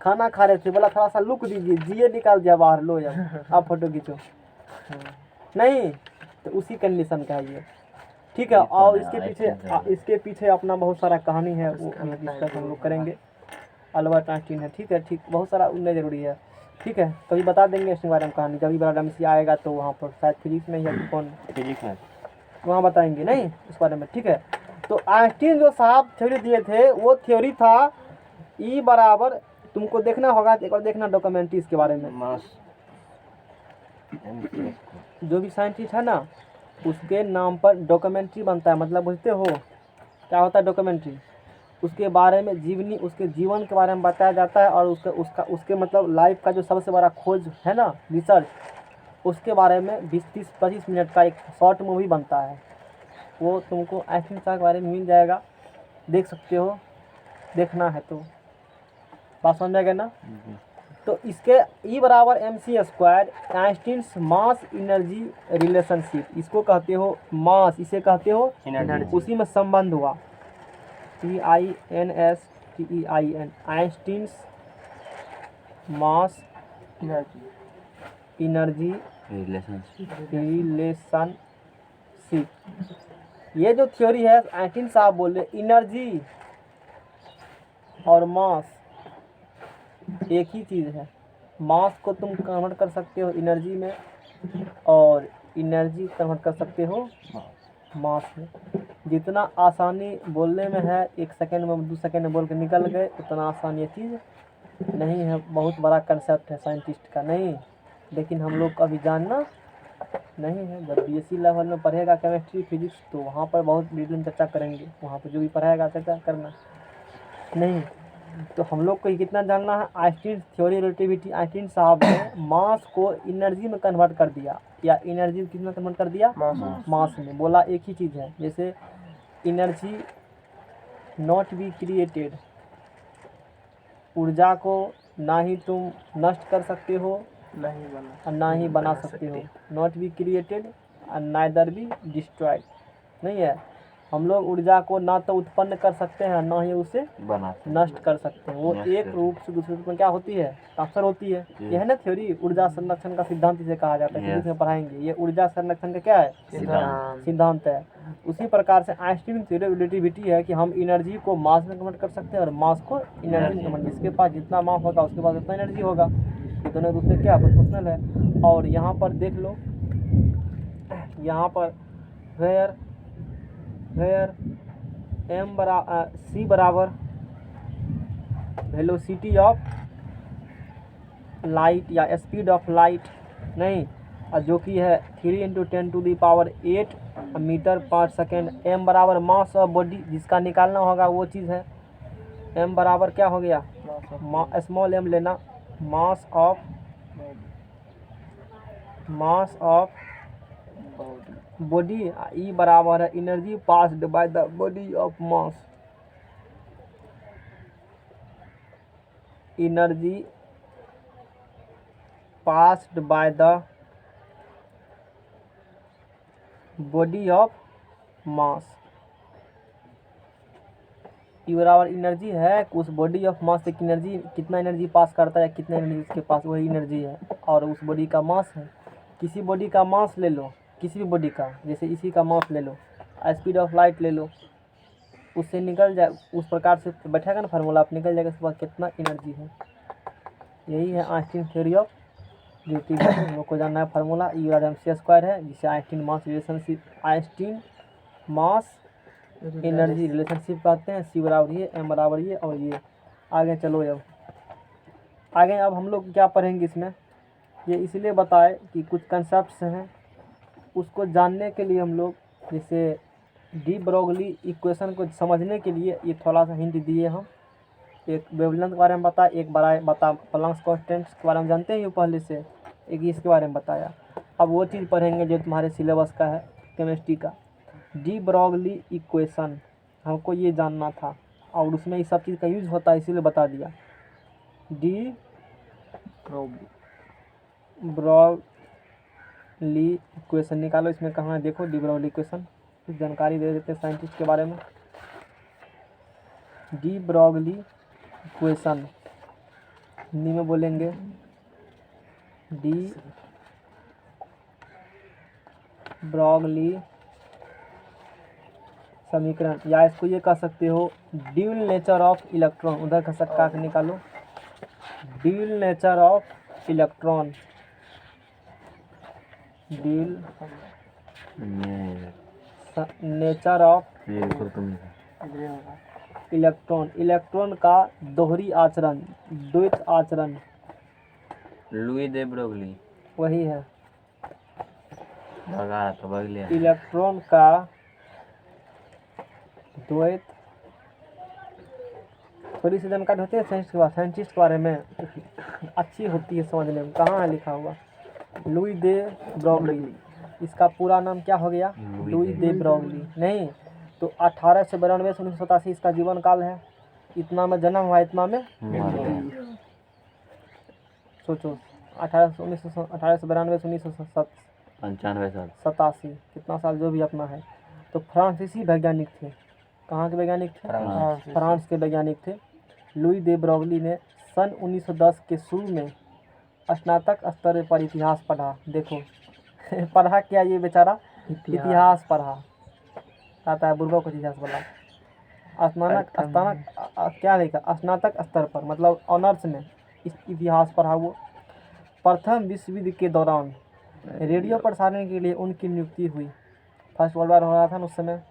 खाना खा रहे थे, बोला थोड़ा सा लुक दीजिए, जिए निकाल दिया बाहर, लो यार आप फोटो खींचो। नहीं तो उसी कंडीशन का है ये। ठीक है, और इसके पीछे अपना बहुत सारा कहानी है, वो हम लोग करेंगे। अल्बर्ट आइंस्टीन है, ठीक है, ठीक, बहुत सारा उनने जरूरी है। ठीक है, कभी बता देंगे इसके बारे में कहानी, कभी बड़ा डमसी आएगा तो वहाँ पर शायद फिजिक्स में या कौन फिजिक्स में वहाँ बताएंगे, नहीं उस बारे में। ठीक है, तो आइंस्टीन जो साहब थ्योरी दिए थे वो थ्योरी था E बराबर, तुमको देखना होगा, एक बार देखना डॉक्यूमेंट्री इसके बारे में। मास MC²। जो भी साइंटिस्ट है ना उसके नाम पर डॉक्यूमेंट्री बनता है, मतलब बुझते हो क्या होता है डॉक्यूमेंट्री? उसके बारे में जीवनी, उसके जीवन के बारे में बताया जाता है और उसके मतलब लाइफ का जो सबसे बड़ा खोज है ना, रिसर्च, उसके बारे में 20-30-25 मिनट का एक शॉर्ट मूवी बनता है। वो तुमको आइंस्टीन साहब के बारे में मिल जाएगा, देख सकते हो, देखना है तो। बात समझ में गया ना? तो इसके E बराबर mc², आइंस्टीन्स मास एनर्जी रिलेशनशिप, इसको कहते हो मास, इसे कहते हो एनर्जी। उसी में संबंध हुआ EINSTEIN, आइंस्टीन्स मास एनर्जी रिलेशनशिप। ये जो थ्योरी है आइंस्टीन साहब बोल रहे एनर्जी और मास एक ही चीज़ है। मास को तुम कन्वर्ट कर सकते हो एनर्जी में और एनर्जी कन्वर्ट कर सकते हो मास में। जितना आसानी बोलने में है, 1 सेकंड में 2 सेकंड में बोल के निकल गए, उतना आसान ये चीज़ नहीं है। बहुत बड़ा कंसेप्ट है साइंटिस्ट का, नहीं, लेकिन हम लोग को अभी जानना नहीं है। जब BSc लेवल में पढ़ेगा केमिस्ट्री फिजिक्स तो वहाँ पर बहुत डिटेल में चर्चा करेंगे, वहाँ पर जो भी पढ़ाएगा चर्चा करना नहीं। तो हम लोग को ये कितना जानना है, आइंस्टीन थ्योरी रिलेटिविटी, आइंस्टीन साहब ने मास को एनर्जी में कन्वर्ट कर दिया, या एनर्जी किस में कन्वर्ट कर दिया, मास में। बोला एक ही चीज़ है, जैसे एनर्जी नॉट बी क्रिएटेड, ऊर्जा को ना ही तुम नष्ट कर सकते हो और ना ही बना सकते हो। Not be created and neither be destroyed, नहीं है। हम लोग ऊर्जा को ना तो उत्पन्न कर सकते हैं ना ही उसे नष्ट कर सकते हैं। वो एक रूप से दूसरे रूप में क्या होती है, ट्रांसफर होती है। यह है ना थ्योरी, ऊर्जा संरक्षण का सिद्धांत इसे कहा जाता है, फिजिक्स में पढ़ाएंगे। ये ऊर्जा संरक्षण का क्या है, सिद्धांत है। उसी प्रकार से आइंस्टीन थ्योरी रिलेटिविटी है कि हम एनर्जी को मास में कन्वर्ट कर सकते हैं और मास को एनर्जी में कन्वर्ट, जिसके पास जितना मास होगा उसके पास उतना एनर्जी होगा। ये दोनों दूसरे क्या प्रोपोर्शनल है। और यहाँ पर देख लो, यहाँ पर वेयर C बराबर वेलोसिटी ऑफ लाइट या स्पीड ऑफ लाइट, नहीं, और जो कि है 3 × 10⁸ मीटर पर सेकेंड। M बराबर मास ऑफ बॉडी, जिसका निकालना होगा वो चीज़ है। M बराबर क्या हो गया, स्मॉल m लेना, मास ऑफ बॉडी। E बराबर है energy passed by the body of mass, energy passed by the body of mass. E बराबर एनर्जी है, उस बॉडी ऑफ मास से एनर्जी, कितना एनर्जी पास करता है, कितना एनर्जी उसके पास, वही एनर्जी है। और उस बॉडी का मास है। किसी बॉडी का मास ले लो, किसी भी बॉडी का, जैसे इसी का मास ले लो, स्पीड ऑफ लाइट ले लो, उससे निकल जाए, उस प्रकार से बैठेगा ना फार्मूला, आप निकल जाएगा उसके बाद कितना एनर्जी है। यही है आइंस्टीन थ्योरी ऑफ रिलेटिविटी। हम लोग को जानना है फार्मूला E बराबर mc² है, जिसे Einstein mass relationship, Einstein mass energy relationship कहते हैं। C बराबर ये, M बराबर ये और ये। आगे चलो, अब हम लोग क्या पढ़ेंगे इसमें, ये इसलिए बताए कि कुछ कंसेप्ट्स हैं, उसको जानने के लिए हम लोग, जैसे डी ब्रोगली इक्वेशन को समझने के लिए ये थोड़ा सा हिंट दिए हम। एक वेवलेंथ के बारे में बताया, एक बता प्लैंक्स कांस्टेंट्स के बारे में जानते हैं पहले से, एक इसके बारे में बताया। अब वो चीज़ पढ़ेंगे जो तुम्हारे सिलेबस का है केमिस्ट्री का। डी ब्रोगली इक्वेशन हमको ये जानना था और उसमें ये सब चीज़ का यूज होता है, इसीलिए बता दिया। डी ब्रोगली इक्वेशन निकालो, इसमें कहाँ है देखो, डी ब्रोगली इक्वेशन, कुछ जानकारी दे देते हैं साइंटिस्ट के बारे में। डी ब्रोगली इक्वेशन हिंदी में बोलेंगे डी ब्रोगली समीकरण, या इसको ये कह सकते हो ड्यूल नेचर ऑफ इलेक्ट्रॉन। उधर का सटका के निकालो, dual nature of electron, dual nature of ये ऊपर तुम इलेक्ट्रॉन, इलेक्ट्रॉन का दोहरी आचरण, द्वैत आचरण, लुई दे ब्रोगली वही है। भगा तो भाग लिया। इलेक्ट्रॉन का द्वैत, थोड़ी सी जानकारी होती है साइंटिस्ट के बारे में, अच्छी होती है समझने में। कहाँ है लिखा हुआ? लुई दे ब्रोगली। इसका पूरा नाम क्या हो गया? लुई दे ब्रोगली। नहीं तो 1892 से 1987 इसका जीवन काल है। इतना में जन्म हुआ, इतना में सोचो 1892 से 95 साल 1987, कितना साल जो भी अपना है। तो फ्रांसीसी वैज्ञानिक थे। कहाँ के वैज्ञानिक थे? फ्रांस के वैज्ञानिक थे। लुई दे ब्रोगली ने सन 1910 के शुरू में स्नातक स्तर पर इतिहास पढ़ा। देखो पढ़ा क्या ये बेचारा? इतिहास पढ़ा। आता है बुर्बा को इतिहास बोला। स्नातक क्या लिखा? स्नातक स्तर पर, मतलब ऑनर्स में इतिहास पढ़ा वो। प्रथम विश्व युद्ध के दौरान रेडियो प्रसारण के लिए उनकी नियुक्ति हुई। फर्स्ट वर्ल्ड वार हो रहा था ना उस समय।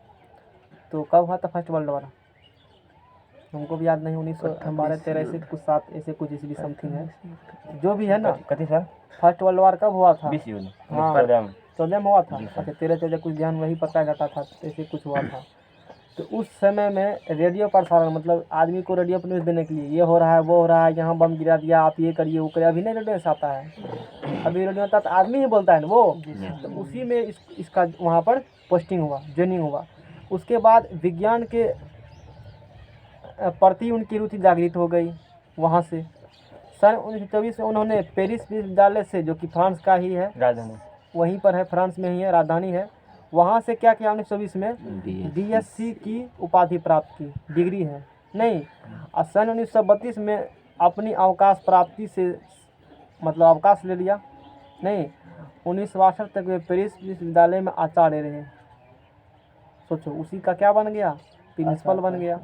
तो कब हुआ था फर्स्ट वर्ल्ड वार? हमको भी याद नहीं, 1912-13 ऐसे कुछ 7 ऐसे कुछ ईस्वी समथिंग है, जो भी है ना। कथी सर? फर्स्ट वर्ल्ड वार कब हुआ था? 20 युद्ध हाँ 14 में हुआ था। अच्छा 13-14 कुछ ध्यान वही पता जाता था, ऐसे कुछ हुआ था। तो उस समय में रेडियो प्रसारण, मतलब आदमी को रेडियो पर न्यूज़ देने के लिए, ये हो रहा है वो हो रहा है, यहाँ बम गिरा दिया, आप ये करिए वो करिए। अभी नहीं रेडियो से आता है, अभी रेडियो आता तो आदमी ही बोलता है ना वो। तो उसी में इसका वहाँ पर पोस्टिंग हुआ, ज्वाइनिंग हुआ। उसके बाद विज्ञान के प्रति उनकी रुचि जागृत हो गई। वहाँ से सन 1924 में उन्होंने पेरिस विश्वविद्यालय से, जो कि फ्रांस का ही है, राजधानी वहीं पर है, फ्रांस में ही है, राजधानी है, वहाँ से क्या किया 1924 में? बीएससी की उपाधि प्राप्त की, डिग्री है नहीं। और सन 1932 में अपनी अवकाश प्राप्ति से, मतलब अवकाश ले लिया नहीं, 1962 तक वे पेरिस विश्वविद्यालय में आचार्य रहे। सोचो उसी का क्या बन गया? प्रिंसिपल बन गया।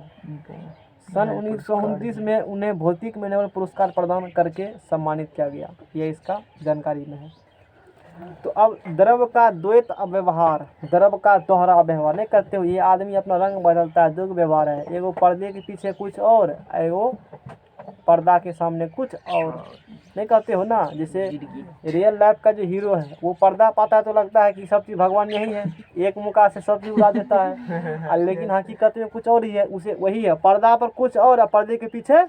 सन 1929 में उन्हें भौतिक में नोबेल पुरस्कार प्रदान करके सम्मानित किया गया। ये इसका जानकारी में है। तो अब द्रव का द्वैत व्यवहार, द्रव का दोहरा व्यवहार नहीं करते हुए ये आदमी अपना रंग बदलता है। दो व्यवहार है, एगो पर्दे के पीछे कुछ और, एगो पर्दा के सामने कुछ और। नहीं कहते हो ना, जैसे रियल लाइफ का जो हीरो है वो पर्दा पाता है तो लगता है कि सब चीज़ भगवान यही है, एक मुक्का से सब चीज़ उड़ा देता है। लेकिन हकीकत में कुछ और ही है, उसे वही है, पर्दा पर कुछ और, पर्दे के पीछे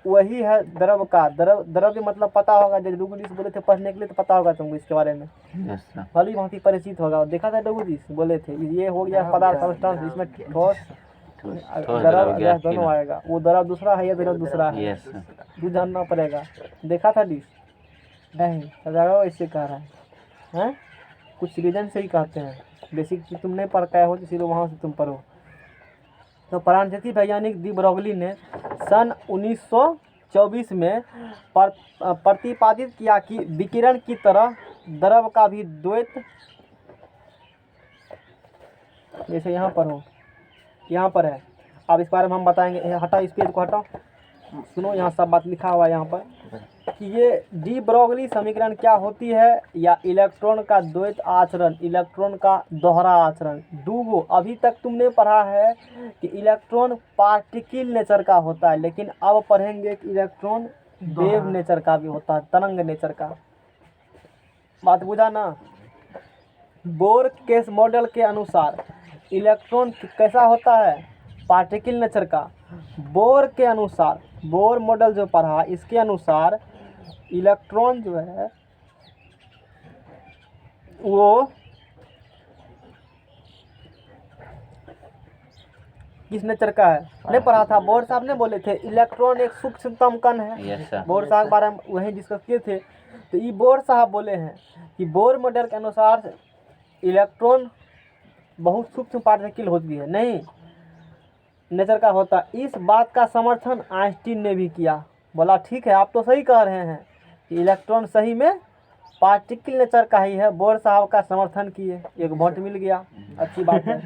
वही है द्रव का। द्रव्य मतलब पता होगा, जब डुगू जी बोले थे पढ़ने के लिए तो पता होगा तुमको इसके बारे में, भली भांति परिचित होगा। देखा था डुगू जी बोले थे ये हो गया पदार्थ सब्सटेंस, इसमें ठोस द्रव गैस दोनों आएगा। वो द्रव दूसरा है, ये द्रव दूसरा है, तू जानना पड़ेगा। देखा था डिस नहीं सजाओ, इससे कह रहा है कुछ रीजन से ही कहते हैं, बेसिक चीज तुम नहीं पढ़ पाए हो इसीलिए वहाँ से तुम पढ़ो। तो फ्रांसीसी वैज्ञानिक दी ब्रोगली ने सन 1924 में प्रतिपादित किया कि विकिरण की तरह द्रव का भी द्वैत, जैसे यहाँ पर हो, यहाँ पर है। अब इस बारे में हम बताएंगे। हटाओ इस पेज को, हटाओ, सुनो यहाँ सब बात लिखा हुआ है यहाँ पर कि ये डी ब्रोगली समीकरण क्या होती है, या इलेक्ट्रॉन का द्वैत आचरण, इलेक्ट्रॉन का दोहरा आचरण। डूबो अभी तक तुमने पढ़ा है कि इलेक्ट्रॉन पार्टिकल नेचर का होता है, लेकिन अब पढ़ेंगे कि इलेक्ट्रॉन वेव नेचर का भी होता है, तरंग नेचर का। बात बुझा ना? बोर के मॉडल के अनुसार इलेक्ट्रॉन कैसा होता है? पार्टिकल नेचर का। बोर के अनुसार, बोर मॉडल जो पढ़ा इसके अनुसार इलेक्ट्रॉन जो है वो किस नेचर का है? नहीं पढ़ा था? बोर साहब ने बोले थे इलेक्ट्रॉन एक सूक्ष्मतम कण है। बोर साहब के बारे में वही डिस्कस किए थे। तो ये बोर साहब बोले हैं कि बोर मॉडल के अनुसार इलेक्ट्रॉन बहुत सूक्ष्म पार्टिकल होती है, नहीं नेचर का होता। इस बात का समर्थन आइंस्टीन ने भी किया। बोला ठीक है आप तो सही कह रहे हैं कि इलेक्ट्रॉन सही में पार्टिकल नेचर का ही है। बोर साहब का समर्थन किए, एक वोट मिल गया, अच्छी बात है।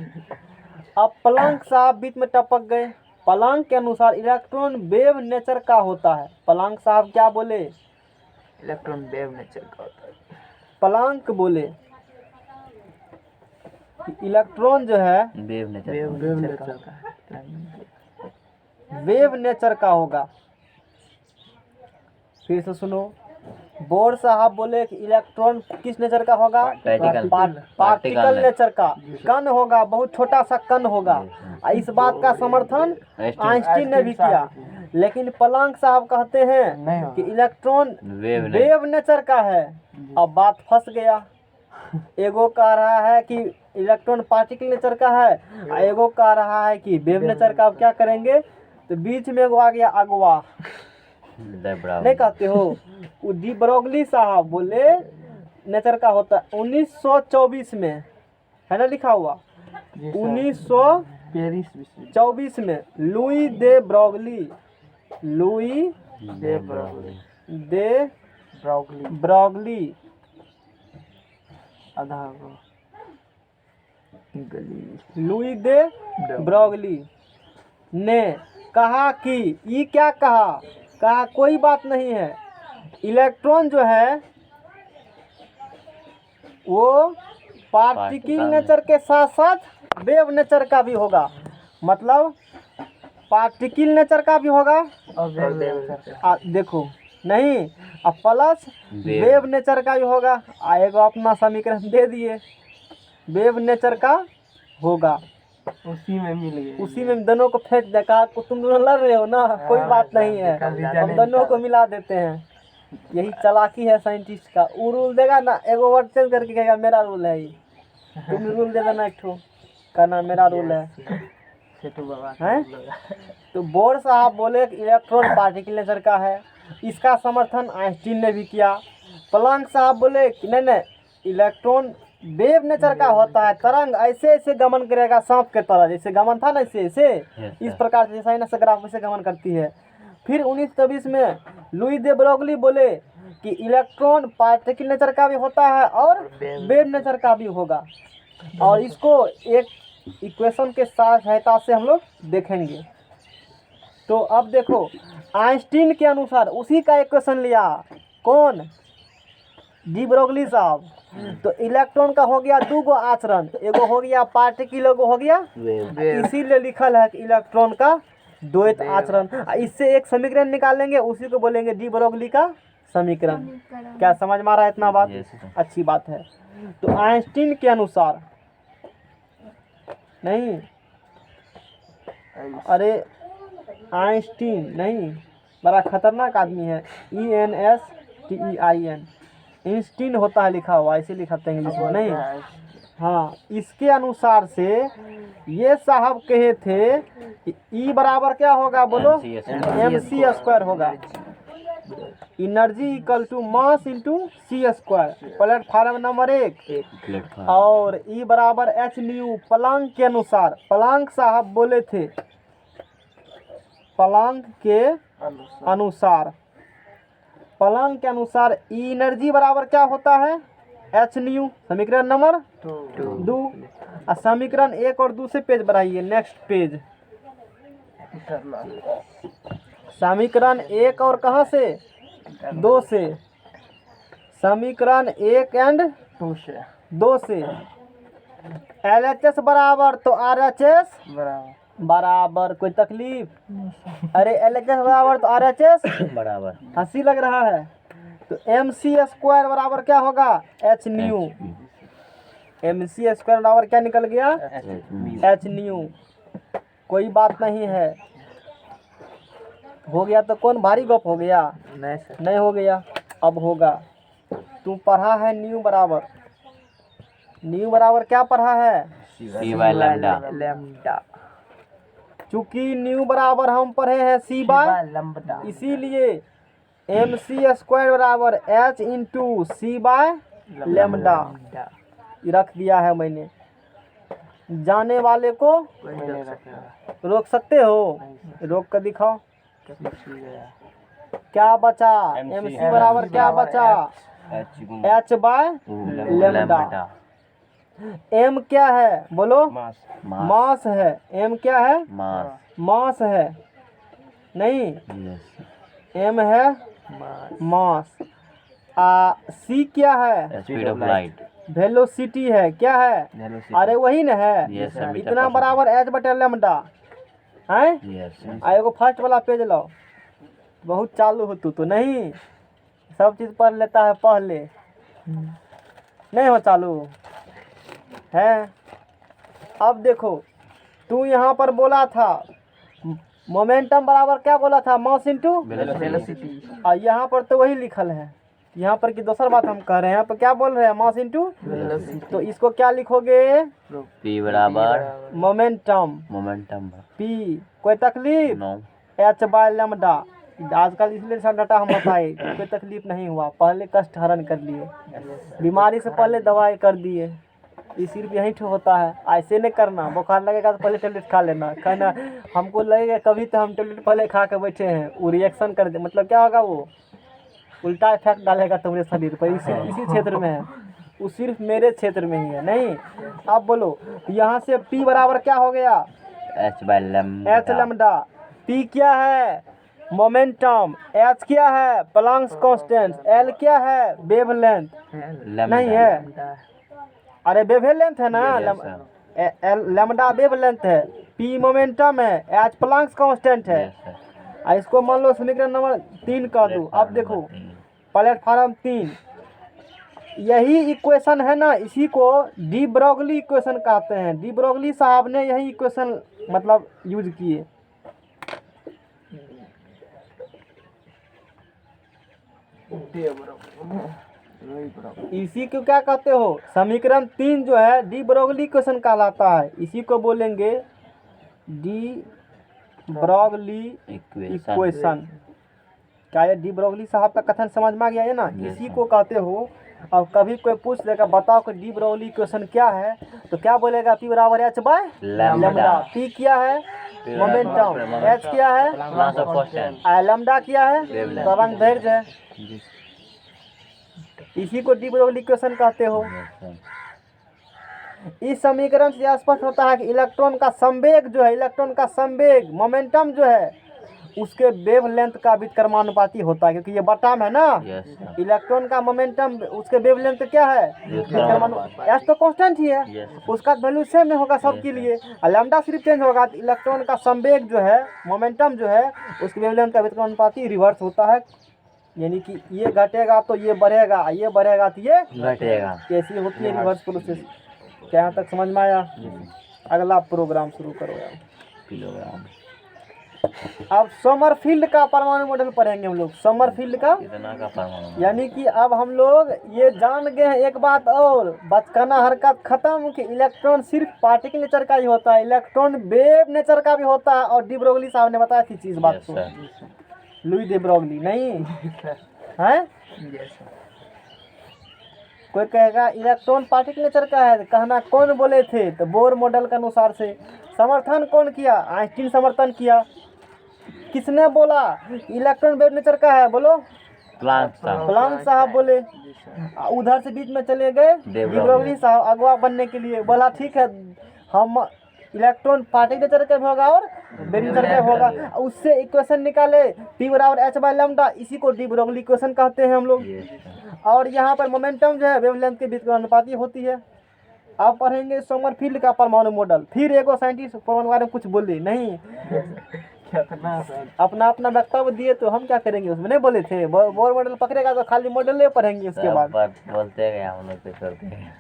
अब प्लैंक साहब बीच में टपक गए। प्लैंक के अनुसार इलेक्ट्रॉन वेव नेचर का होता है। प्लैंक साहब क्या बोले? इलेक्ट्रॉन वेव नेचर का होता है। प्लैंक बोले कि इलेक्ट्रॉन जो है वेव नेचर वेव नेचर का होगा। फिर से सुनो, बोर साहब बोले कि इलेक्ट्रॉन किस नेचर का होगा? पार्टिकल नेचर का, कण होगा, बहुत छोटा सा कण होगा। इस बात का समर्थन आइंस्टीन ने भी किया। लेकिन प्लैंक साहब कहते हैं कि इलेक्ट्रॉन वेव नेचर का है। अब बात फंस गया। एगो कह रहा है कि इलेक्ट्रॉन पार्टिकल नेचर का है, एगो कह रहा है कि वेव नेचर का। अब क्या करेंगे? तो बीच में एगो आ गया अगवा, नहीं कहते हो? वो डी ब्रोगली साहब बोले नेचर का होता है 1924 में, है ना लिखा हुआ? 1924 में लुई दे ब्रोगली लुई दे ब्रोगली ने कहा कि ये क्या कहा कोई बात नहीं है, इलेक्ट्रॉन जो है वो पार्टिकल नेचर के साथ साथ वेव नेचर का भी होगा। मतलब पार्टिकल नेचर का भी होगा और देखो नहीं, अब प्लस वेव नेचर का भी होगा। आएगा अपना समीकरण दे दिए, वेव नेचर का होगा। उसी में दोनों को फेंक दे। कहा तुम दोनों लड़ रहे हो ना, कोई बात नहीं है, हम दोनों को मिला देते हैं। यही चालाकी है साइंटिस्ट का। वो रूल देगा ना, एगो वर्ड चेंज करके कहेगा मेरा रूल है ये, तुम रूल दे देना एक ठो, कहना मेरा रूल है। तो बोर साहब बोले कि इलेक्ट्रॉन पार्टिकल नेचर का है। इसका समर्थन आइंस्टीन ने भी किया। प्लैंक साहब बोले कि नहीं, इलेक्ट्रॉन वेव नेचर का होता है, तरंग ऐसे ऐसे गमन करेगा, सांप के तरह जैसे गमन था ना, ऐसे ऐसे इस प्रकार से जैसा ना ग्राफ से गमन करती है। फिर 1924 में लुई दे ब्रोगली बोले कि इलेक्ट्रॉन पार्टिकल नेचर का भी होता है और वेव नेचर का भी होगा। और इसको एक इक्वेशन के सहायता से हम लोग देखेंगे। तो अब देखो, आइंस्टीन के अनुसार उसी का इक्वेशन लिया कौन? डी ब्रोगली साहब। तो इलेक्ट्रॉन का हो गया दो गो आचरण, एगो हो गया पार्टिकल, एगो हो गया वेव। इसीलिए लिखल है कि इलेक्ट्रॉन का द्वैत आचरण। इससे एक समीकरण निकालेंगे, उसी को बोलेंगे डी ब्रोगली का समीकरण। क्या समझ में आ रहा है इतना बात? अच्छी बात है। तो आइंस्टीन के अनुसार नहीं, अरे आइंस्टीन नहीं, बड़ा खतरनाक आदमी है। ENSTEIN, आइंस्टीन होता है लिखा हुआ, ऐसे लिखा था इंग्लिश में नहीं। हाँ, इसके अनुसार से ये साहब कहे थे कि E बराबर क्या होगा बोलो? mc² होगा। Energy equal to mass into c², platform number 1। और E बराबर h न्यू। प्लैंक के अनुसार, प्लैंक साहब बोले थे, प्लैंक के अनुसार E एनर्जी बराबर क्या होता है? h new. समीकरण नंबर 2। समीकरण 1 और 2 से पेज बढ़ाइए, नेक्स्ट पेज। समीकरण 1 और कहाँ से? 2 से। समीकरण 1 एंड 2 से। LHS बराबर तो RHS बराबर। कोई तकलीफ? अरे LHS बराबर तो RHS बराबर। हंसी लग रहा है। तो mc² बराबर क्या होगा? h new. mc² बराबर क्या निकल गया? h new. कोई बात नहीं है। हो गया तो कौन भारी गप हो गया? नहीं हो गया, अब होगा। तू पढ़ा है न्यू बराबर क्या पढ़ा है? लैम्डा। चूंकि न्यू बराबर हम पढ़े हैं c/λ, इसीलिए mc² बराबर h इंटू c/λ रख दिया है मैंने। जाने वाले को रोक सकते हो? रोक कर दिखाओ। क्या बचा? mc बराबर क्या बचा? h/λ। m क्या है बोलो? मास है। m क्या है? मास है नहीं, m है मास। c क्या है? Speed of light. वेलोसिटी है, क्या है? वेलोसिटी। अरे वही ना है, Yes, sir, मीटर इतना पर बराबर एच बटे लैम्डा है। यस आ एगो फर्स्ट वाला पेज लो, बहुत चालू हो तू तो नहीं, सब चीज पढ़ लेता है पहले, नहीं हो चालू है। अब देखो, तू यहाँ पर बोला था मोमेंटम बराबर क्या बोला था, मास इनटू वेलोसिटी। और यहाँ पर तो वही लिखल है, यहाँ पर की दूसरा बात हम कह रहे हैं, यहाँ पर क्या बोल रहे हैं, मास इनटू। वेलोसिटी। तो इसको क्या लिखोगे, पी बराबर मोमेंटम मोमेंटम पी, कोई तकलीफ, नो एच बाय लैम्डा। आजकल इसलिए सब डाटा हम बताए, कोई तकलीफ नहीं हुआ, पहले कष्ट हरण कर लिए, बीमारी से पहले दवाई कर दिए, ये सिर्फ यही ठो होता है। ऐसे नहीं करना, बुखार लगेगा तो पहले टेबलेट खा लेना, कहना हमको लगेगा कभी तो हम टेबलेट पहले खा के बैठे हैं, वो रिएक्शन कर दे, मतलब क्या होगा, वो उल्टा इफेक्ट डालेगा तुम्हारे शरीर पर। इसी क्षेत्र में है, वो सिर्फ मेरे क्षेत्र में ही है। नहीं, अब बोलो, यहाँ से P बराबर क्या हो गया, H by lambda. H lambda. P क्या है, मोमेंटम, H क्या है, प्लैंक्स कांस्टेंट, L क्या है, वेवलेंथ नहीं है, अरे वेवलेंथ है ना, लैम्डा वेवलेंथ है, P मोमेंटम है, H प्लैंक्स कांस्टेंट है। इसको मान लो समीकरण नंबर 3 का दो। अब देखो प्लेटफार्म 3, यही इक्वेशन है ना, इसी को डी ब्रोगली इक्वेशन कहते हैं। डी ब्रोगली साहब ने यही इक्वेशन मतलब यूज किए। इसी को क्या कहते हो, समीकरण 3 जो है डी ब्रोगली इक्वेशन कहलाता है। इसी को बोलेंगे डी ब्रोगली इक्वेशन। क्या ये डी ब्रोगली साहब का कथन समझ में आ गया है ना, इसी को कहते हो। अब कभी कोई पूछ देगा बताओ कि डी ब्रोगली इक्वेशन क्या है, तो क्या बोलेगा, P बराबर एच बाय लैम्डा। P क्या है, मोमेंटम, H क्या है, लैम्डा क्या है, तरंग दैर्ध्य है। इसी को डी ब्रोगली इक्वेशन कहते हो। इस समीकरण से स्पष्ट होता है कि इलेक्ट्रॉन का संवेग जो है, इलेक्ट्रॉन का संवेग मोमेंटम जो है, उसके वेवलेंथ का व्युत्क्रमानुपाती होता है, क्योंकि ये बटम है ना। इलेक्ट्रॉन का मोमेंटम उसके वेवलेंथ क्या है, एच तो कांस्टेंट ही है, उसका वैल्यू सेम नहीं होगा सबके लिए, लैम्डा सिर्फ चेंज होगा। तो इलेक्ट्रॉन का संवेग जो है, मोमेंटम जो है, उसके वेवलेंथ का व्युत्क्रमानुपाती रिवर्स होता है, यानी कि ये घटेगा तो ये बढ़ेगा, ये बढ़ेगा तो ये घटेगा। कैसी होती है रिवर्स प्रोसेस। क्या यहाँ तक समझ में आया? अगला प्रोग्राम शुरू करो यार। किलोग्राम। अब समरफील्ड का परमाणु मॉडल पढ़ेंगे हम लोग। समरफील्ड का कितना का परमाणु, यानी कि अब हम लोग ये जान गए हैं एक बात और, बचकाना हरकत खत्म कि इलेक्ट्रॉन सिर्फ पार्टिकल नेचर का ही होता है, इलेक्ट्रॉन वेव नेचर का भी होता है। और डी ब्रोगली साहब ने बताया थी चीज बात को, लुई दे ब्रोगली नहीं है। कोई कहेगा इलेक्ट्रॉन पार्टिकल नेचर का है, कहना कौन बोले थे, तो बोर मॉडल के अनुसार से। समर्थन कौन किया, आइंस्टीन समर्थन किया। किसने बोला इलेक्ट्रॉन वेव नेचर का है, बोलो प्लांक साहब बोले। उधर से बीच में चले गए डी ब्रोगली साहब अगवा बनने के लिए, बोला ठीक है हम इलेक्ट्रॉन पार्टिकल नेचर का भी होगा और वेव नेचर का होगा। उससे इक्वेशन निकाले, P बराबर एच बाय लैम्डा, इसी को डी ब्रोगली इक्वेशन कहते हैं हम लोग। और यहाँ पर मोमेंटम जो है वेवलेंथ के बीच अनुपाती होती है। आप पढ़ेंगे सोमरफील्ड का परमाणु मॉडल। फिर एगो साइंटिस्ट परमाणु बारे में कुछ बोले नहीं, अपना अपना वक्तव्य दिए, तो हम क्या करेंगे उसमें, नहीं बोले थे। बोर मॉडल पकड़ेगा तो खाली मॉडल पढ़ेंगे, उसके बाद बोलते गए हम लोग करते हैं।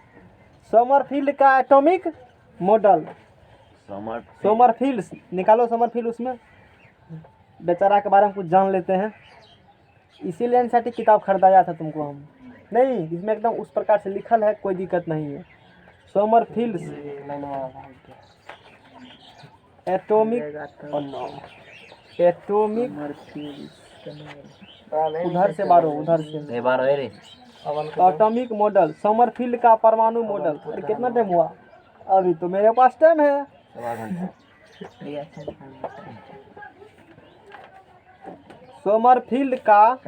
सोमरफील्ड का एटॉमिक मॉडल, सोमरफील्ड निकालो, सोमरफील्ड उसमें बेचारा के बारे में कुछ जान लेते हैं। इसीलिए एनसीईआरटी किताब खरीदाया था तुमको हम, नहीं इसमें एकदम उस प्रकार से लिखल है, कोई दिक्कत नहीं है। सोमरफील्ड एटॉमिक उधर से बारो, उधर से एटॉमिक मॉडल, सोमरफील्ड का परमाणु मॉडल। अरे कितना टाइम हुआ, अभी तो मेरे पास टाइम है। सोमरफील्ड का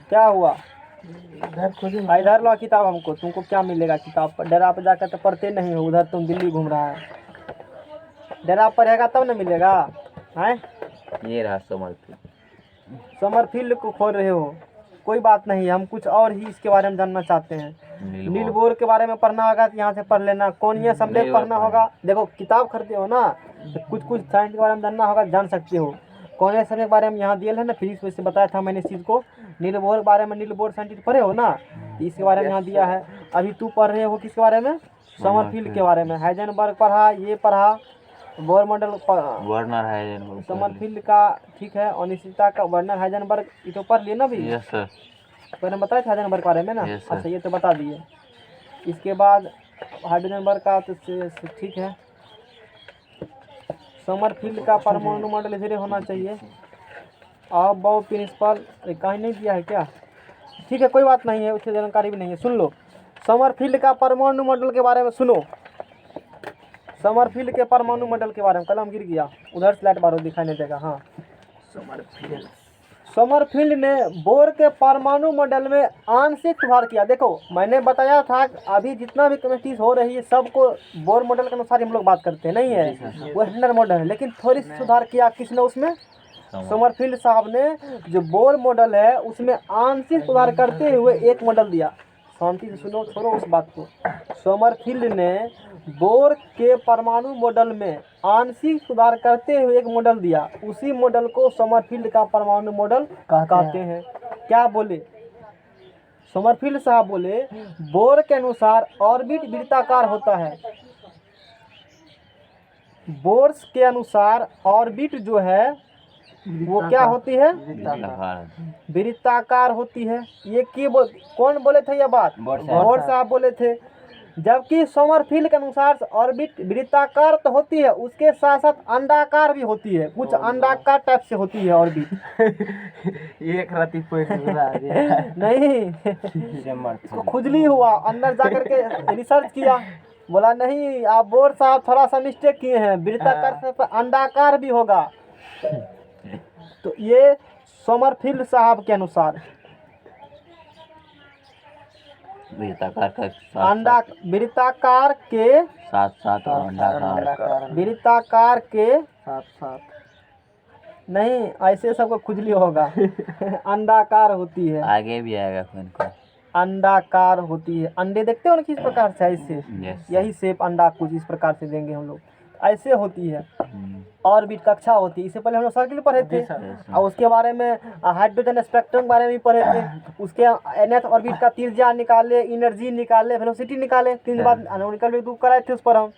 क्या हुआ, इधर लो किताब हमको, तुमको क्या मिलेगा किताब पर, डेरा पर जाकर तो पढ़ते नहीं हो, उधर तुम दिल्ली घूम रहा है। डेरा पर रहेगा तब ना मिलेगा है। ये रहा समरफील्ड। समरफील्ड को खोल रहे हो, कोई बात नहीं, हम कुछ और ही इसके बारे में जानना चाहते हैं। नील बोर के बारे में पढ़ना होगा तो यहाँ से पढ़ लेना। कोणीय संवेग पढ़ना होगा, देखो किताब खरीदते हो ना तो कुछ कुछ साइंस के बारे में जानना होगा, जान सकते हो। कोणीय संवेग के बारे में यहाँ दिया है ना, फिजिक्स में से बताया था मैंने इस चीज़ को। नील बोर के बारे में, नील बोर साइंटिस्ट पढ़े हो ना, इसके बारे में यहाँ दिया है। अभी तू पढ़ रहे हो किसके बारे में? समरफील्ड के बारे में। हाइजेनबर्ग पढ़ा, ये पढ़ा, Bohr model Werner Heisenberg, Sommerfeld का, ठीक है, अनिश्चितता का, वर्नर हाइजेनबर्ग, ये तो पढ़ लिए ना भी। Yes sir. मैंने बताया था हाइजेनबर्ग के बारे में ना। Yes, sir. अच्छा, ये तो बता दिए। इसके बाद हाइजेनबर्ग का तो ठीक है। समरफील्ड का परमाणु मॉडल इधर होना चाहिए। और बाउ प्रिंसिपल कहीं नहीं दिया है क्या? ठीक है, कोई बात नहीं है, उसकी जानकारी भी नहीं है। सुन लो, समरफील्ड का परमाणु मॉडल के बारे में सुनो। समरफील्ड के परमाणु मॉडल के बारे में, कलम गिर गया, उधर स्लाइड बार दिखाई नहीं देगा। हाँ, समरफील्ड ने बोर के परमाणु मॉडल में आंशिक सुधार किया। देखो मैंने बताया था अभी जितना भी केमिस्ट्री हो रही है सबको बोर मॉडल के अनुसार हम लोग बात करते हैं, नहीं है वो स्टैंडर्ड मॉडल है, लेकिन थोड़ी सी सुधार किया किसने उसमें? समरफील्ड साहब ने। जो बोर मॉडल है उसमें आंशिक सुधार करते हुए एक मॉडल दिया। शांति से सुनो, छोड़ो उस बात को। समरफील्ड ने बोर के परमाणु मॉडल में आंशिक सुधार करते हुए एक मॉडल दिया। उसी मॉडल को समरफील्ड का परमाणु मॉडल कहते हैं। क्या बोले समरफील्ड साहब? बोले बोर के अनुसार ऑर्बिट वृत्ताकार होता है। बोर के अनुसार ऑर्बिट जो है वो क्या होती है? वृत्ताकार होती है। ये कौन बोले थे ये बात? बोर साहब बोले थे। जबकि समरफील्ड के अनुसार ऑर्बिट वृत्ताकार तो होती है, उसके साथ साथ अंडाकार भी होती है, कुछ अंडाकार टाइप से होती है ऑर्बिट। एक राती नहीं, इसको खुजली हुआ, अंदर जाकर के रिसर्च किया, बोला नहीं आप बोर साहब थोड़ा सा मिस्टेक किए हैं, वृत्ताकार से अंडाकार भी होगा। तो ये समरफील्ड साहब के अनुसार वृत्ताकार का अंडा, वृत्ताकार के साथ साथ अंडाकार, वृत्ताकार के साथ साथ नहीं, ऐसे सबको खुजली होगा। अंडाकार होती है, आगे भी आएगा फिर को। अंडाकार होती है। अंडे देखते हो ना किस प्रकार से, ऐसे Yes. यही शेप अंडा कुछ इस प्रकार से देंगे हम लोग, ऐसे होती है। ऑर्बिट कक्षा होती है। इससे पहले हम लोग सर्किल पढ़े थे और उसके बारे में हाइड्रोजन स्पेक्ट्रम के बारे में भी पढ़े थे। उसके nth ऑर्बिट का त्रिज्या निकाले, एनर्जी निकाले, वेलोसिटी निकाले, 3 बार एनालिटिकल भी कराए थे उस पर हम,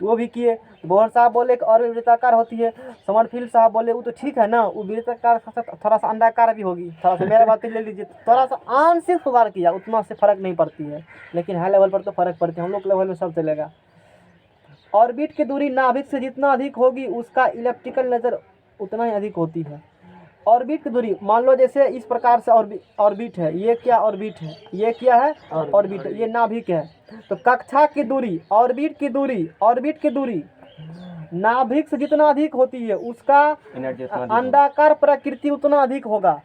तो वो भी किए। बोर साहब बोले कि ऑर्बिट वृत्ताकार होती है। समरफील्ड साहब बोले वो तो ठीक है ना, वो वृत्ताकार थोड़ा सा अंडाकार भी होगी, थोड़ा सा मेरा बात ले लीजिए, थोड़ा सा आंशिक सुधार किया, उतना से फर्क नहीं पड़ती है, लेकिन हाई लेवल पर तो फर्क पड़ती है, हम लोग लेवल में सब चलेगा। ऑर्बिट की दूरी नाभिक से जितना अधिक होगी उसका इलेक्ट्रिकल नेचर उतना ही अधिक होती है। ऑर्बिट की दूरी, मान लो जैसे इस प्रकार से ऑर्बिट है, ये क्या ऑर्बिट है, ये क्या है ऑर्बिट, ये नाभिक है। तो कक्षा की दूरी, ऑर्बिट की दूरी नाभिक से जितना अधिक होती है उसका अंडाकार प्रकृति उतना अधिक होगा।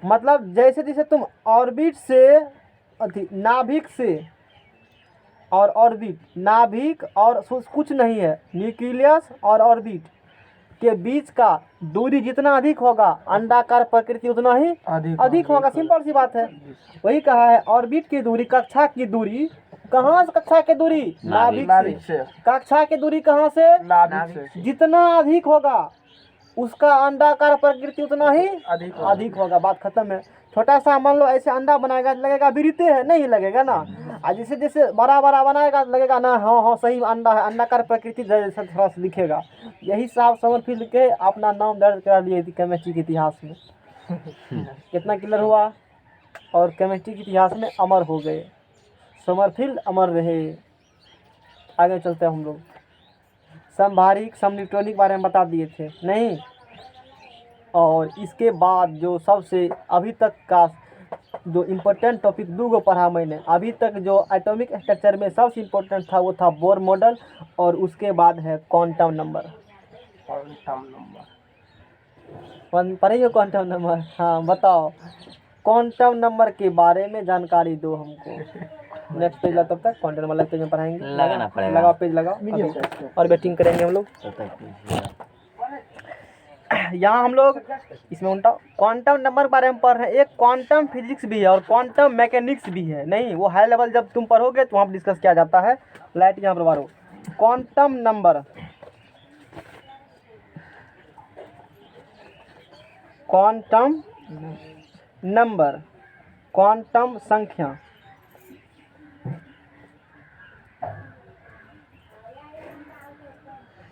मतलब जैसे जैसे तुम ऑर्बिट से नाभिक से और ऑर्बिट, नाभिक और कुछ नहीं है, न्यूक्लियस और ऑर्बिट के बीच का दूरी जितना अधिक होगा अंडाकार प्रकृति उतना ही अधिक होगा। सिंपल सी बात है, वही कहा है। ऑर्बिट की दूरी, कक्षा की दूरी, कहाँ से कक्षा की दूरी? नाभिक से। कक्षा की दूरी कहाँ से? नाभिक से। जितना अधिक होगा उसका अंडाकार प्रकृति उतना ही अधिक होगा। बात खत्म है। छोटा सा मान लो ऐसे अंडा बनाएगा, लगेगा वृत्ते है, नहीं लगेगा ना। और जैसे जैसे बड़ा बड़ा बनाएगा लगेगा ना हाँ सही अंडा है, अंडाकार प्रकृति जैसा थोड़ा सा दिखेगा। यही साहब समरफील्ड के अपना नाम दर्ज करा लिए थी केमिस्ट्री के इतिहास में। कितना क्लियर हुआ? और केमिस्ट्री के इतिहास में अमर हो गए, समरफील्ड अमर रहे। आगे चलते हैं हम लोग। समभारिक समन्यूट्रॉनिक बारे में बता दिए थे नहीं। और इसके बाद जो सबसे अभी तक का जो इम्पोर्टेंट टॉपिक 2 को पढ़ा मैंने, अभी तक जो एटॉमिक स्ट्रक्चर में सबसे इम्पोर्टेंट था वो था बोर मॉडल, और उसके बाद है क्वांटम नंबर। पढ़िए क्वांटम नंबर। हाँ बताओ, क्वांटम नंबर के बारे में जानकारी दो हमको। नेक्स्ट पेज तब तक क्वांटम नंबर लगते में पढ़ाएंगे। लगाना पड़ेगा, लगाओ पेज लगाओ और बैटिंग करेंगे हम लोग। यहाँ हम लोग इसमें उल्टा क्वांटम नंबर के बारे में पढ़ रहे हैं। एक क्वांटम फिजिक्स भी है और क्वांटम मैकेनिक्स भी है। नहीं, वो हाई लेवल जब तुम पढ़ोगे तो वहाँ पर डिस्कस किया जाता है। लाइट यहाँ पर मारो। Quantum number, quantum number, quantum संख्या।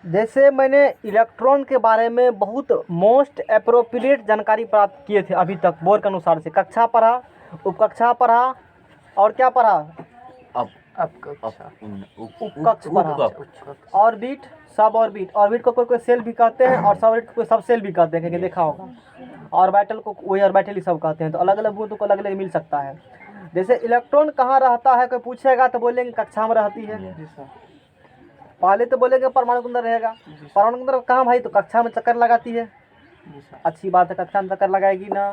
जैसे मैंने इलेक्ट्रॉन के बारे में बहुत मोस्ट अप्रोप्रिएट जानकारी प्राप्त किए थे अभी तक बोर्ड के अनुसार से। कक्षा पढ़ा, उपकक्षा पढ़ा और क्या पढ़ा, उपकक्ष पढ़ा, ऑर्बिट, सब ऑर्बिट। ऑर्बिट को कोई सेल भी कहते हैं और सब ऑर्बिट को कोई सब सेल भी कहते हैं, कहीं देखा होगा। ऑर्बिटल को वही ऑर्बिटल ही सब कहते हैं। तो अलग अलग बुद्ध को अलग अलग मिल सकता है। जैसे इलेक्ट्रॉन कहाँ रहता है कोई पूछेगा तो बोलेंगे कक्षा में रहती है। पहले तो बोलेंगे परमाणु के अंदर रहेगा। परमाणु के अंदर कहाँ भाई, तो कक्षा में चक्कर लगाती है। अच्छी बात है, कक्षा में चक्कर लगाएगी ना।